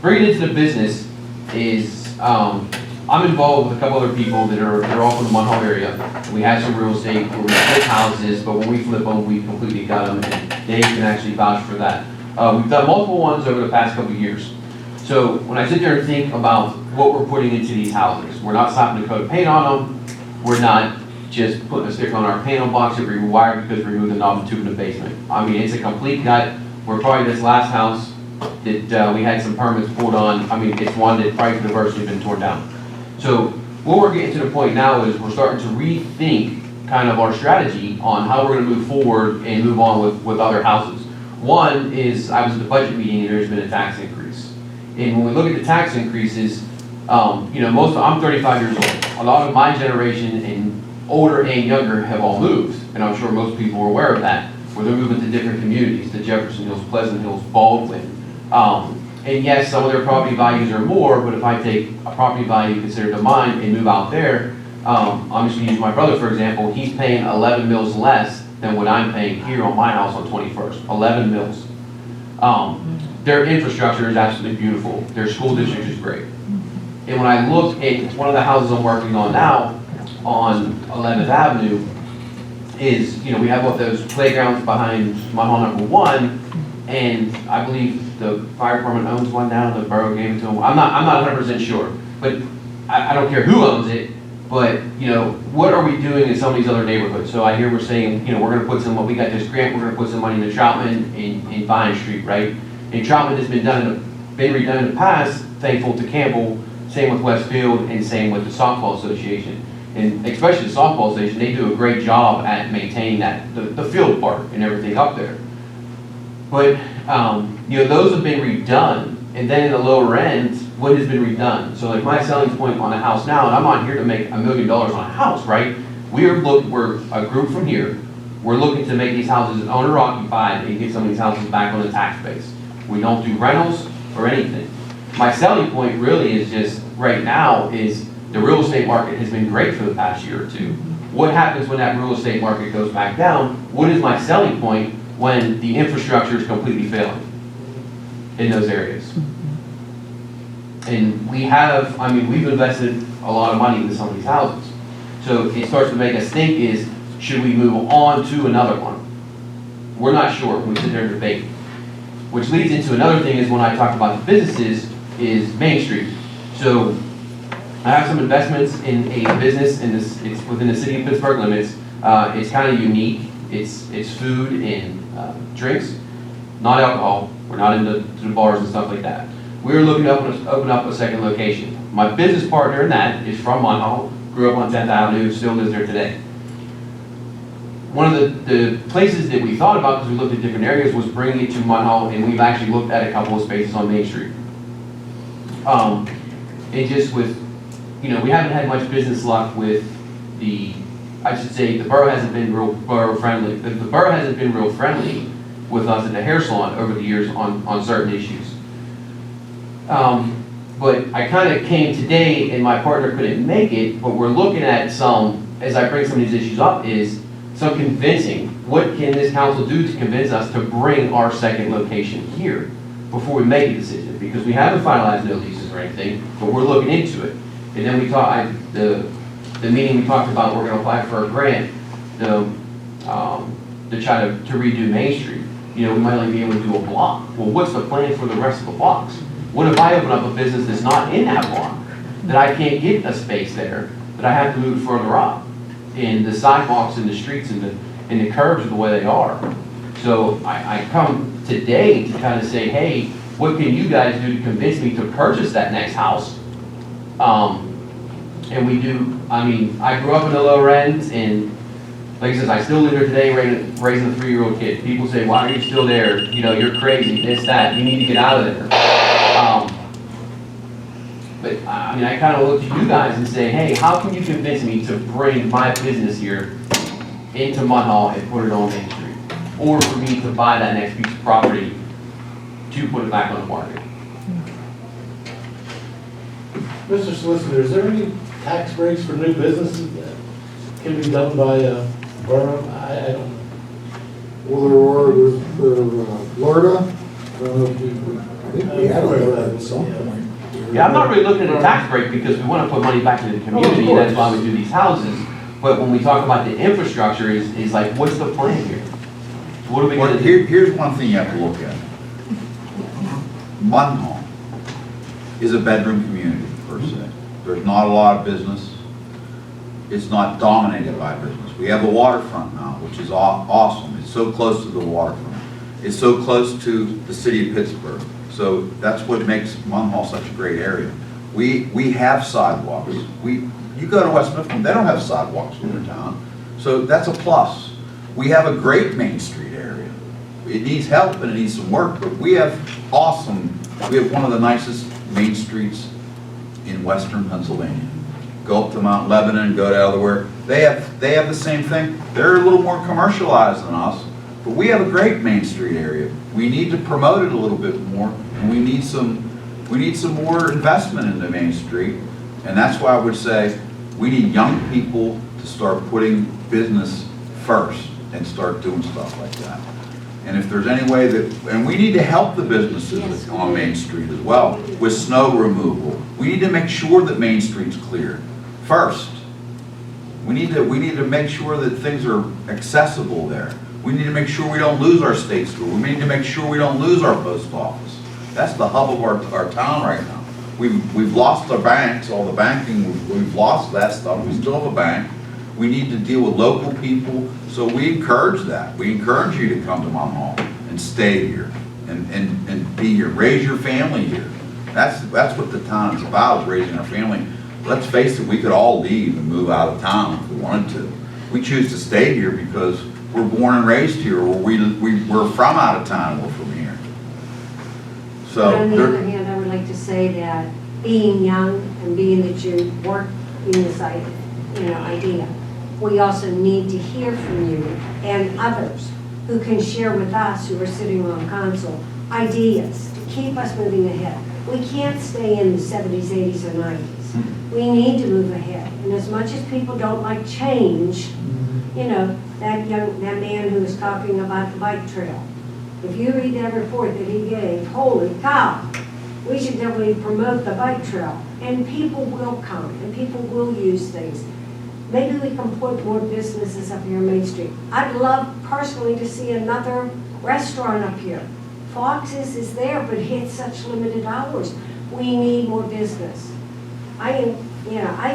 bringing it into the business is, I'm involved with a couple other people they're all from the Munhall area. We have some real estate where we flip houses, but when we flip them, we completely gut them, and Dave can actually vouch for that. We've done multiple ones over the past couple of years. So when I sit there and think about what we're putting into these houses, we're not slapping a coat of paint on them, we're not just putting a sticker on our panel box that we rewired because we removed the knob and tube in the basement. I mean, it's a complete gut. We're probably this last house that we had some permits pulled on. I mean, it's one that probably could have virtually been torn down. So what we're getting to the point now is we're starting to rethink kind of our strategy on how we're going to move forward and move on with other houses. One is, I was at the budget meeting and there's been a tax increase. And when we look at the tax increases, you know, I'm 35 years old. A lot of my generation and older and younger have all moved. And I'm sure most people are aware of that, where they're moving to different communities, to Jefferson Hills, Pleasant Hills, Baldwin. And yes, some of their property values are more, but if I take a property value considered to mine and move out there, I'm just gonna use my brother, for example, he's paying 11 mils less than what I'm paying here on my house on 21st, 11 mils. Their infrastructure is absolutely beautiful. Their school district is great. And when I look at one of the houses I'm working on now, on 11th Avenue, is, you know, we have what those playgrounds behind Munhall number 1, and I believe the fire department owns one now, the borough gave it to them. I'm not 100% sure, but I don't care who owns it, but, you know, what are we doing in some of these other neighborhoods? So I hear we're saying, you know, we're gonna put some, we got this grant, we're gonna put some money into Troutman in Vine Street, right? And Troutman has been redone in the past, thankful to Campbell, same with Westfield, and same with the softball association. And especially the softball association, they do a great job at maintaining that, the field part and everything up there. But, you know, those have been redone, and then in the lower end, what has been redone? So like my selling point on a house now, and I'm not here to make $1 million on a house, right? We're a group from here, we're looking to make these houses owner occupied and get some of these houses back on the tax base. We don't do rentals or anything. My selling point really is just, right now, is the real estate market has been great for the past year or two. What happens when that real estate market goes back down? What is my selling point when the infrastructure is completely failing in those areas? And we have, I mean, we've invested a lot of money into some of these houses. So it starts to make us think is, should we move on to another one? We're not sure. We sit there and debate. Which leads into another thing is when I talk about the businesses is Main Street. So I have some investments in a business in this, it's within the city of Pittsburgh limits. It's kind of unique. It's food and drinks, not alcohol. We're not into the bars and stuff like that. We're looking to open up a second location. My business partner in that is from Munhall, grew up on 10th Avenue, still lives there today. One of the places that we thought about, because we looked at different areas, was bringing it to Munhall, and we've actually looked at a couple of spaces on Main Street. And just with, you know, we haven't had much business luck with I should say, the borough hasn't been real borough friendly. The borough hasn't been real friendly with us at the hair salon over the years on certain issues. But I kind of came today, and my partner couldn't make it, but we're looking at some, as I bring some of these issues up, is some convincing. What can this council do to convince us to bring our second location here before we make a decision? Because we haven't finalized no leases or anything, but we're looking into it. And then we talked, the meeting we talked about, we're going to apply for a grant to try to redo Main Street. You know, we might only be able to do a block. Well, what's the plan for the rest of the blocks? What if I open up a business that's not in that block, that I can't get a space there, that I have to move further up? And the sidewalks and the streets and the curbs are the way they are. So I come today to kind of say, hey, what can you guys do to convince me to purchase that next house? And we do, I mean, I grew up in the lower end, and like I said, I still live there today raising a 3-year-old kid. People say, why are you still there? You know, you're crazy, this, that, you need to get out of there. But I mean, I kind of look to you guys and say, hey, how can you convince me to bring my business here into Munhall and put it on Main Street? Or for me to buy that next piece of property to put it back on the market? Mr. Solicitor, is there any tax breaks for new businesses that can be done by a borough? I don't know. Well, Florida, I don't know if I think we had that at some point. Yeah, I'm not really looking at a tax break because we want to put money back into the community, and that's why we do these houses. But when we talk about the infrastructure, is like, what's the plan here? What are we going to do? Here's one thing you have to look at. Munhall is a bedroom community, per se. There's not a lot of business. It's not dominated by business. We have a waterfront now, which is awesome. It's so close to the waterfront. It's so close to the city of Pittsburgh. So that's what makes Munhall such a great area. We have sidewalks. You go to West Mifflin, they don't have sidewalks in their town. So that's a plus. We have a great Main Street area. It needs help and it needs some work, but we have one of the nicest main streets in western Pennsylvania. Go up to Mount Lebanon, go to elsewhere. They have the same thing. They're a little more commercialized than us, but we have a great Main Street area. We need to promote it a little bit more, and we need some more investment into Main Street. And that's why I would say we need young people to start putting business first and start doing stuff like that. And if there's any way and we need to help the businesses on Main Street as well with snow removal. We need to make sure that Main Street's clear first. We need to make sure that things are accessible there. We need to make sure we don't lose our state school. We need to make sure we don't lose our post office. That's the hub of our town right now. We've lost our banks, all the banking, we've lost that stuff. We still have a bank. We need to deal with local people, so we encourage that. We encourage you to come to Munhall and stay here and be here. Raise your family here. That's what the town is about, is raising our family. Let's face it, we could all leave and move out of town if we wanted to. We choose to stay here because we're born and raised here, or we're from out of town, we're from here. So on the other hand, I would like to say that being young and being that you work in this idea, we also need to hear from you and others who can share with us who are sitting on council ideas to keep us moving ahead. We can't stay in the 70s, 80s, or 90s. We need to move ahead. And as much as people don't like change, you know, that man who was talking about the bike trail, if you read that report that he gave, holy cow, we should definitely promote the bike trail. And people will come, and people will use things. Maybe we can put more businesses up here on Main Street. I'd love personally to see another restaurant up here. Fox's is there, but it's such limited hours. We need more business. I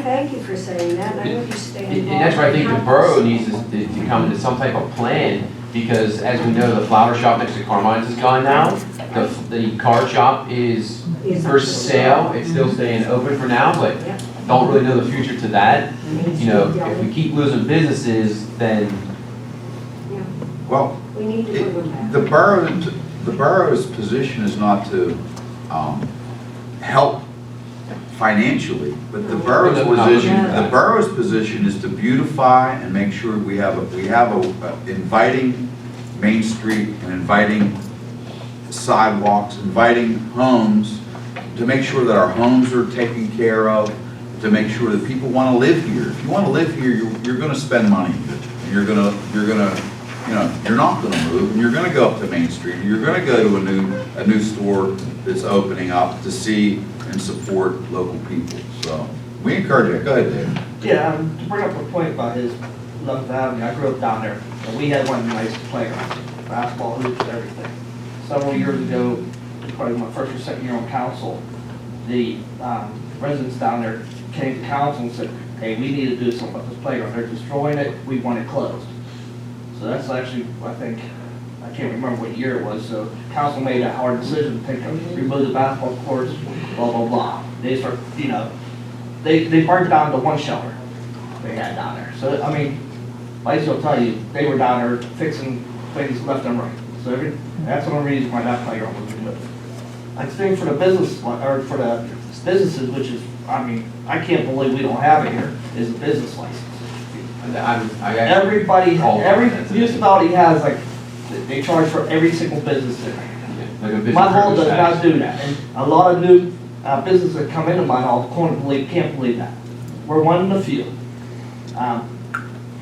thank you for saying that, and I understand. And that's where I think the borough needs to come into some type of plan, because as we know, the flower shop next to Carmine's is gone now. The card shop is for sale. It's still staying open for now, but don't really know the future to that. You know, if we keep losing businesses, then. Well, we need to put them back. The borough's position is not to help financially, but the borough's position is to beautify and make sure we have a inviting Main Street and inviting sidewalks, inviting homes, to make sure that our homes are taken care of, to make sure that people want to live here. If you want to live here, you're going to spend money, and you're not going to move, and you're going to go up to Main Street, and you're going to go to a new store that's opening up to see and support local people. So we encourage it. Go ahead, Dave. Yeah, to bring up a point about his Love Avenue, I grew up down there, and we had one of the nicest playgrounds, basketball hoops, everything. Several years ago, probably my first or second year on council, the residents down there came to council and said, hey, we need to do something about this playground. They're destroying it. We want it closed. So that's actually, I think, I can't remember what year it was, so council made a hard decision to remove the basketball courts, blah, blah, blah. They start, you know, they burned down to one shelter they had down there. So, I mean, I will tell you, they were down there fixing things left and right. So that's one reason why that playground was removed. I think for the business, or for the businesses, which is, I mean, I can't believe we don't have it here, is a business license. Everybody, every municipality has, like, they charge for every single business there. Like a business Munhall does tax. not do that, and a lot of new businesses that come into Munhall can't believe that. We're one in the few.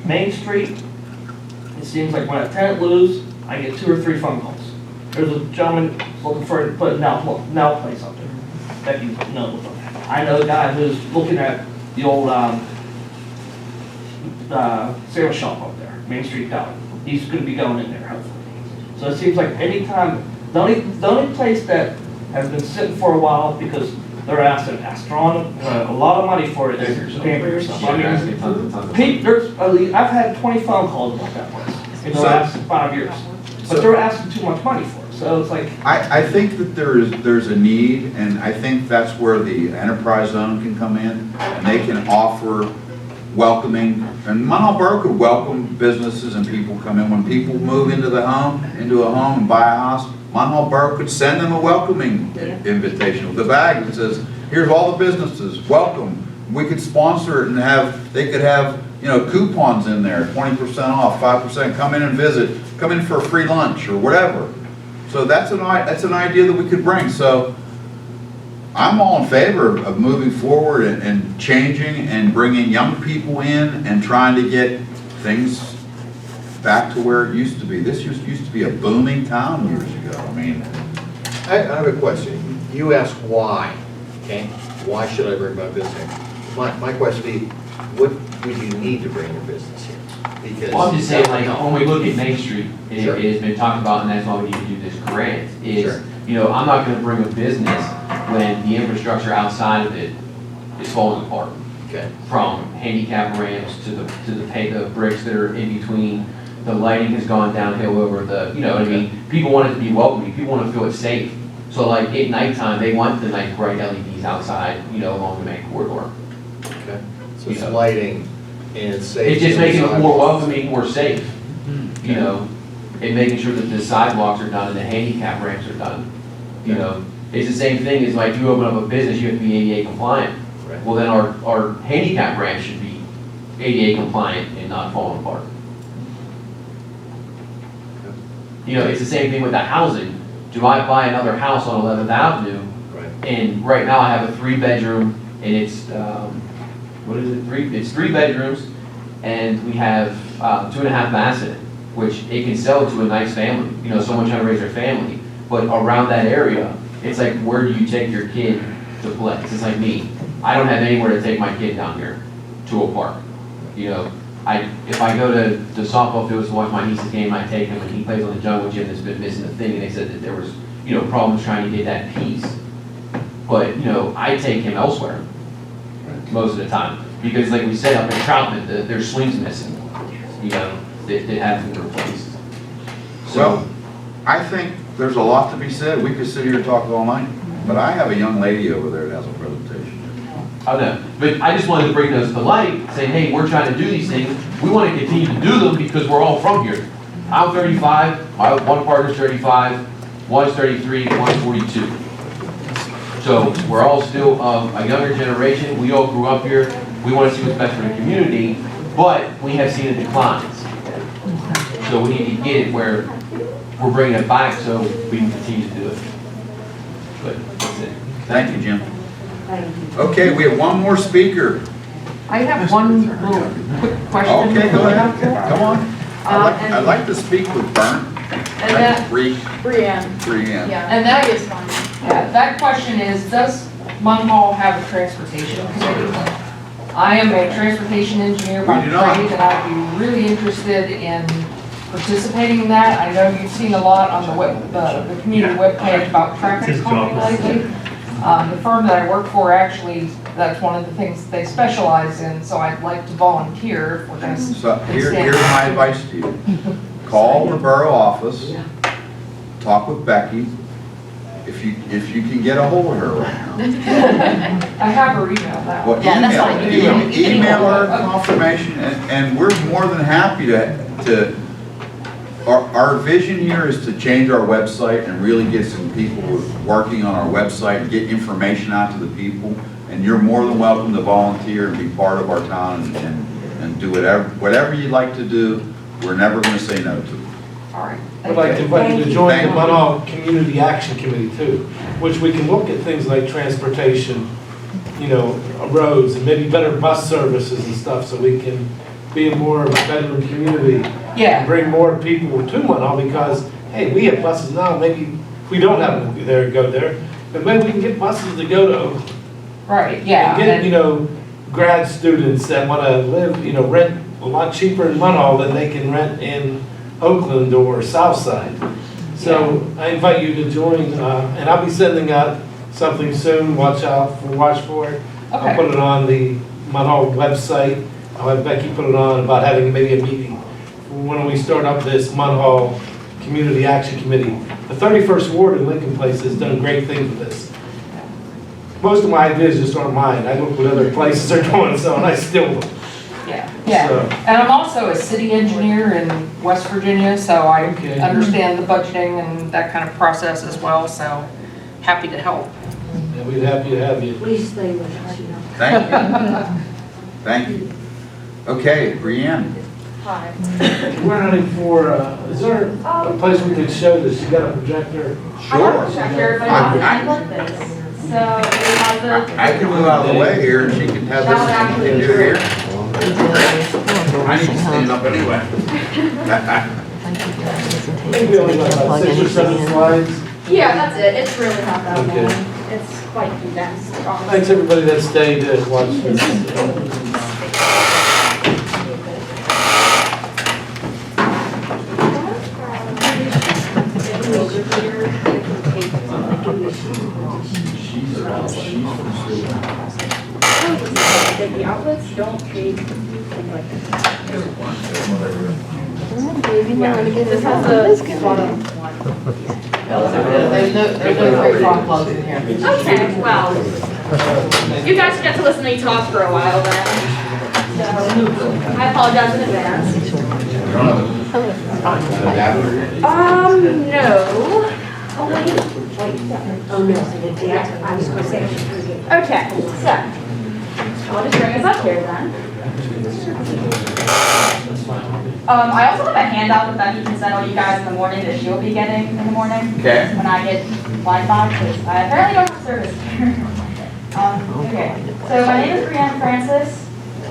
Main Street, it seems like when a tenant leaves, I get 2 or 3 phone calls. There's a gentleman looking for to put a now place up there. That you know. I know a guy who's looking at the old sandwich shop up there, Main Street Deli. He's going to be going in there hopefully. So it seems like anytime, the only place that has been sitting for a while because they're asking a lot of money for it is Pamper stuff. I mean, Pete, I've had 20 phone calls about that place in the last 5 years, but they're asking too much money for it. So it's like I think that there's a need, and I think that's where the enterprise zone can come in, and they can offer welcoming, and Munhall Borough could welcome businesses and people come in. When people move into a home and buy a house, Munhall Borough could send them a welcoming invitation with a bag that says, here's all the businesses, welcome. We could sponsor it and they could have, you know, coupons in there, 20% off, 5%, come in and visit, come in for a free lunch or whatever. So that's an idea that we could bring. So I'm all in favor of moving forward and changing and bringing young people in and trying to get things back to where it used to be. This used to be a booming town years ago. I mean, I have a question. You asked why, okay? Why should I bring my business here? My question would be, what would you need to bring your business here? Because Well, I'm just saying, like, when we look at Main Street, Sure. it has been talked about, and that's why we need to do this grant, is, Sure. you know, I'm not gonna bring a business when the infrastructure outside of it is falling apart. Okay. From handicap ramps to the bricks that are in between, the lighting has gone downhill over the, you know what I mean? People want it to be welcoming, people want to feel it's safe. So like at nighttime, they want the nice bright LEDs outside, you know, along the main corridor. Okay. So it's lighting and safety. It's just making it more welcoming, more safe, you know, and making sure that the sidewalks are done and the handicap ramps are done. You know, it's the same thing as like you open up a business, you have to be ADA compliant. Right. Well, then our handicap ramp should be ADA compliant and not falling apart. You know, it's the same thing with the housing. Do I buy another house on 11th Avenue? Right. And right now I have a 3-bedroom and it's, what is it, it's 3 bedrooms and we have 2.5 baths in it, which it can sell to a nice family, you know, someone trying to raise their family. But around that area, it's like, where do you take your kid to play? It's like me. I don't have anywhere to take my kid down here to a park. You know, if I go to the softball fields to watch my niece's game, I take him and he plays on the jungle gym that's been missing the thing, and they said that there was, you know, problems trying to get that piece. But, you know, I take him elsewhere most of the time. Because like we said up in Troutman, their swing's missing, you know, that haven't been replaced. well, I think there's a lot to be said. We could sit here and talk all night, but I have a young lady over there that has a presentation. I know, but I just wanted to bring those to light, saying, hey, we're trying to do these things. We want to continue to do them because we're all from here. I'm 35, my one partner's 35, one's 33, one's 42. So we're all still a younger generation. We all grew up here. We want to see what's best for the community, but we have seen a decline. So we need to get it where we're bringing it back so we can continue to do it. But that's it. Thank you, Jim. Okay, we have one more speaker. I have one little quick question. Okay, go ahead. Come on. I'd like to speak with Bern. And that, Brianne. yeah, and that is fine. Yeah, that question is, does Munhall have a transportation committee? I am a transportation engineer by We do not. trade, and I'd be really interested in participating in that. I know you've seen a lot on the community webpage about traffic calming lately. The firm that I work for, actually, that's one of the things they specialize in, so I'd like to volunteer if we're going to So here's my advice to you. call the borough office, talk with Becky, if you can get a hold of her right now. I have her email now. Well, Yeah, that's fine. email her confirmation, and we're more than happy to, our vision here is to change our website and really get some people working on our website and get information out to the people, and you're more than welcome to volunteer and be part of our town and do whatever you'd like to do. We're never gonna say no to it. All right. I'd like to invite you to join the Munhall Community Action Committee too, which we can look at things like transportation, you know, roads, and maybe better bus services and stuff, so we can be a more veteran community. Yeah. And bring more people to Munhall, because, hey, we have buses now, maybe we don't have them there, go there, but maybe we can get buses to go to Oakland. Right, yeah. And get, you know, grad students that wanna live, you know, rent a lot cheaper in Munhall than they can rent in Oakland or Southside. So I invite you to join, and I'll be sending out something soon, watch for it. I'll put it on the Munhall website. I'll have Becky put it on about having maybe a meeting when we start up this Munhall Community Action Committee. The 31st Ward in Lincoln Place has done great things with this. Most of my ideas just aren't mine. I look what other places are doing, so and I steal them. Yeah, So- and I'm also a city engineer in West Virginia, so I understand the budgeting and that kind of process as well, so happy to help. Yeah, we'd happy to have you. Please stay with us, you know. Thank you. Thank you. Okay, Brianne. Hi. We're hunting for, is there a place we could show this? You got a projector? I have a projector, but I like this. So it has a. I can move out of the way here and she can have this, and she can do it here. I need to stand up anyway. Maybe only about 6 or 7 slides. Yeah, that's it. It's really not that Okay. long. It's quite condensed. Thanks everybody that stayed to watch this. The outlets don't take like this has a bottom one. There's no free frog plugs in here. Okay, well, you guys get to listen to me talk for a while then. So, I apologize in advance. No. Oh, wait. Oh, no. I was going to say. Okay, so. I'll just bring us up here then. I also have a handout that you can send all you guys in the morning that you'll be getting in the morning. Okay. When I get Wi-Fi, because I apparently don't have service here. Okay, so my name is Brianne Francis.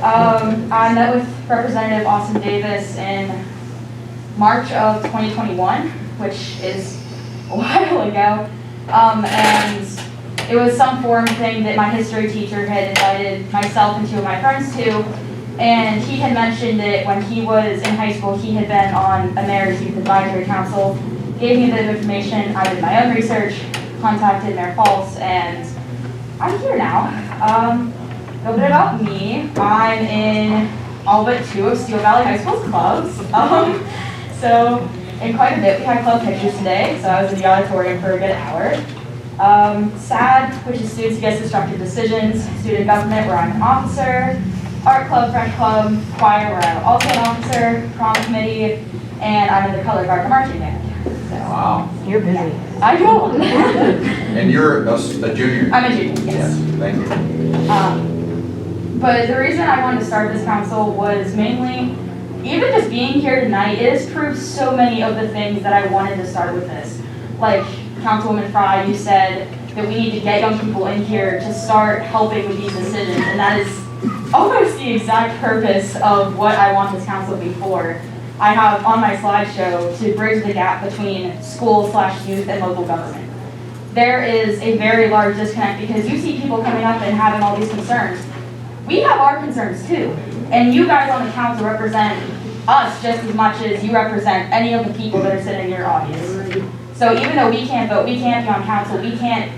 I met with Representative Austin Davis in March of 2021, which is a while ago. And it was some forum thing that my history teacher had invited myself and 2 of my friends to, and he had mentioned that when he was in high school, he had been on a Mayor's Youth Advisory Council, gave me a bit of information, I did my own research, contacted Mayor Pulse, and I'm here now. A little bit about me, I'm in all but 2 of Steel Valley High School's clubs. So, in quite a bit, we had club pictures today, so I was in the auditorium for a good hour. SAD, which is Students Against Destructive Decisions, Student Government, where I'm an officer, Art Club, French Club, Choir, where I'm also an officer, Prom Committee, and I'm in the Color Guard Marching Band. So, Wow. You're busy. I know. And you're a junior? I'm a junior, yes. Thank you. But the reason I wanted to start this council was mainly, even just being here tonight, it has proved so many of the things that I wanted to start with this. Like, Councilwoman Fry, you said that we need to get young people in here to start helping with these decisions, and that is almost the exact purpose of what I want this council to be for. I have on my slideshow to bridge the gap between school/youth and local government. There is a very large disconnect because you see people coming up and having all these concerns. We have our concerns too, and you guys on the council represent us just as much as you represent any of the people that are sitting in your audience. So even though we can't vote, we can't be on council, we can't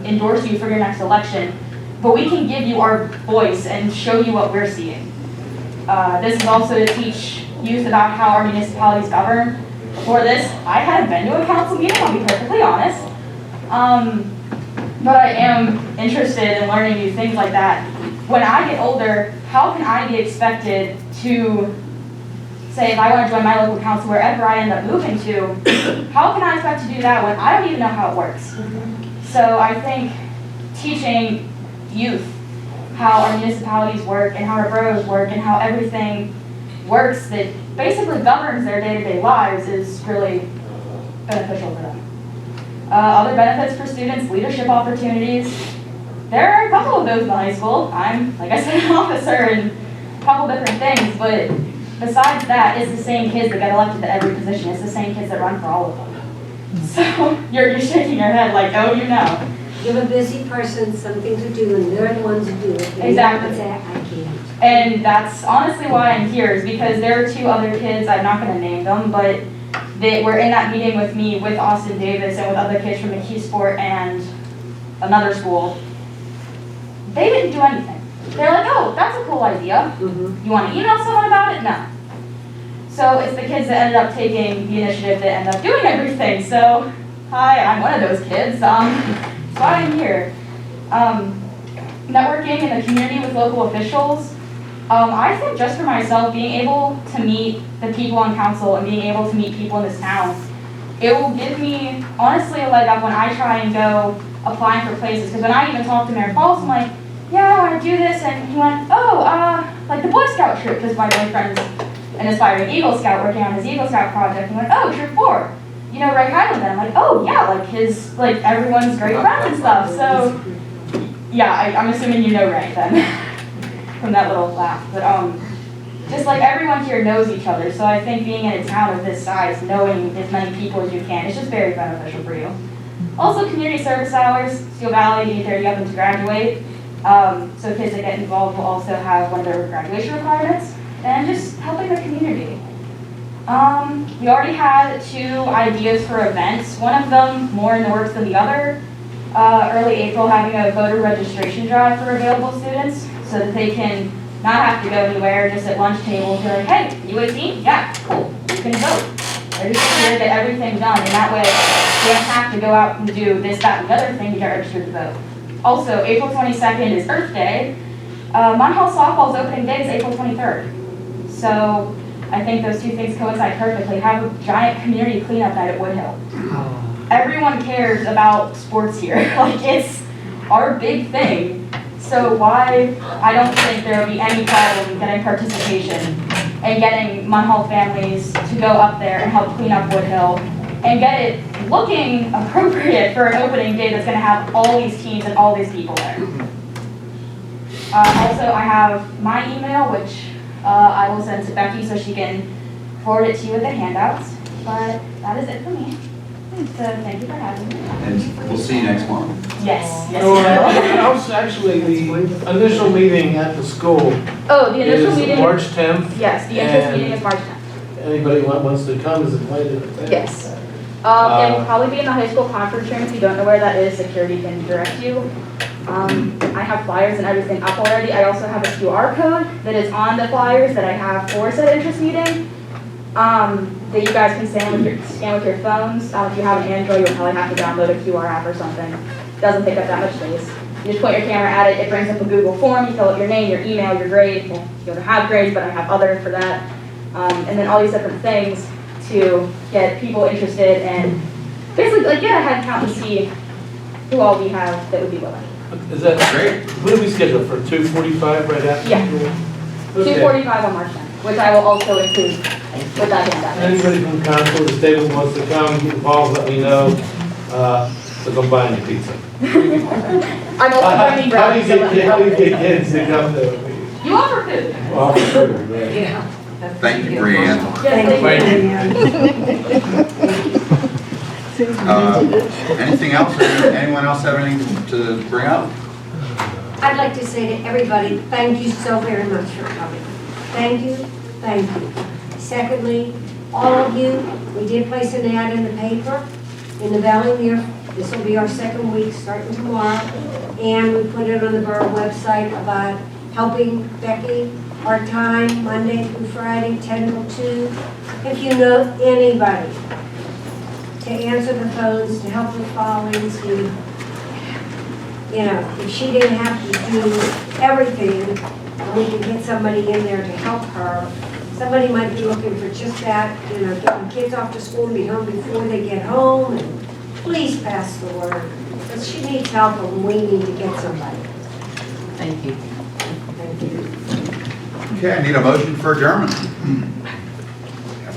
endorse you for your next election, but we can give you our voice and show you what we're seeing. This is also to teach used about how our municipalities govern. Before this, I hadn't been to a council meeting, I'll be perfectly honest. But I am interested in learning new things like that. When I get older, how can I be expected to say, if I want to join my local council wherever I end up moving to, how can I expect to do that when I don't even know how it works? So I think teaching youth how our municipalities work and how our boroughs work and how everything works that basically governs their day-to-day lives is really beneficial for them. Other benefits for students, leadership opportunities. There are a couple of those in the high school. I'm, like I said, an officer and a couple different things, but besides that, it's the same kids that get elected to every position. It's the same kids that run for all of them. So you're shaking your head like, oh, you know. Give a busy person something to do, and they're the ones who do it. Exactly. I can't. And that's honestly why I'm here, is because there are two other kids, I'm not going to name them, but they were in that meeting with me, with Austin Davis, and with other kids from McKeesport and another school. They didn't do anything. They're like, oh, that's a cool idea. You want to email someone about it? No. So it's the kids that ended up taking the initiative that ended up doing everything. So, hi, I'm one of those kids. That's why I'm here. Networking in the community with local officials. I think just for myself, being able to meet the people on council and being able to meet people in this town, it will give me, honestly, a leg up when I try and go applying for places. Because when I even talk to Mayor Pauls, I'm like, yeah, I want to do this. And he went, oh, like the Boy Scout troop, because my boyfriend's an aspiring Eagle Scout working on his Eagle Scout project. He went, oh, Troop 4. You know, Ray Highland. And I'm like, oh, yeah, like everyone's great friends and stuff. So, yeah, I'm assuming you know Ray then. From that little laugh, but just like everyone here knows each other, so I think being in a town of this size, knowing as many people as you can, is just very beneficial for you. Also, community service hours, Steel Valley, being 30 up and to graduate, so kids that get involved will also have one of their graduation requirements, and just helping the community. We already had 2 ideas for events, one of them more in the works than the other. Early April, having a voter registration drive for available students, so that they can not have to go anywhere, just at lunch table, be like, hey, you 18? Yeah, cool, you can vote. They're just here to get everything done, and that way they don't have to go out and do this, that, and the other thing to get registered to vote. Also, April 22nd is Earth Day. Munhall softball's opening day is April 23rd. So I think those 2 things coincide perfectly. Have a giant community cleanup night at Woodhill. Everyone cares about sports here. Like, it's our big thing. So why, I don't think there will be any problem getting participation and getting Munhall families to go up there and help clean up Woodhill and get it looking appropriate for an opening day that's going to have all these teams and all these people there. Also, I have my email, which I will send to Becky so she can forward it to you with the handouts. But that is it for me. So thank you for having me. And we'll see you next month. Yes, yes. No, I was actually, the initial meeting at the school Oh, the initial is meeting? March 10th. Yes, the initial meeting is March 10th. Anybody wants to come is invited. Yes. It will probably be in the high school conference room. If you don't know where that is, security can direct you. I have flyers and everything up already. I also have a QR code that is on the flyers that I have for said interest meeting. That you guys can scan with your phones. If you have an Android, you'll probably have to download a QR app or something. It doesn't take up that much space. You just point your camera at it, it brings up a Google form, you fill out your name, your email, your grade. Well, you don't have grades, but I have other for that. And then all these different things to get people interested and basically like get a head count and see who all we have that would be willing. Is that great? What do we schedule for 2:45 right after? Yeah. Okay. 2:45 on March 10th, which I will also include with that handout. Anybody from council, the stable wants to come, get involved, let me know. So come buy me pizza. I'm also bringing How do you brownies. get kids to come to? You offer food. Offer food, right. Yeah. Thank you, Brianne. Anything else? Anyone else have anything to bring up? I'd like to say to everybody, thank you so very much for coming. Thank you, thank you. Secondly, all of you, we did place an ad in the paper, in the Valley Mirror. This will be our 2nd week, starting tomorrow. And we put it on the borough website about helping Becky part-time, Monday through Friday, 10 till 2. If you know anybody to answer the phones, to help with filings, if she didn't have to do everything, we could get somebody in there to help her. Somebody might be looking for just that, getting kids off to school and be home before they get home, and please pass the word. Because she needs help and we need to get somebody. Thank you. Thank you. Okay, I need a motion for adjournment.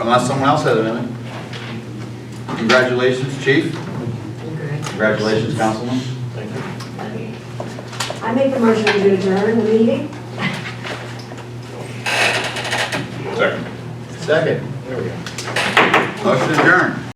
Unless someone else has a minute. Congratulations, Chief. Congratulations, Councilman. I make a motion to adjourn the meeting. Second. Second, there we go. Motion adjourned.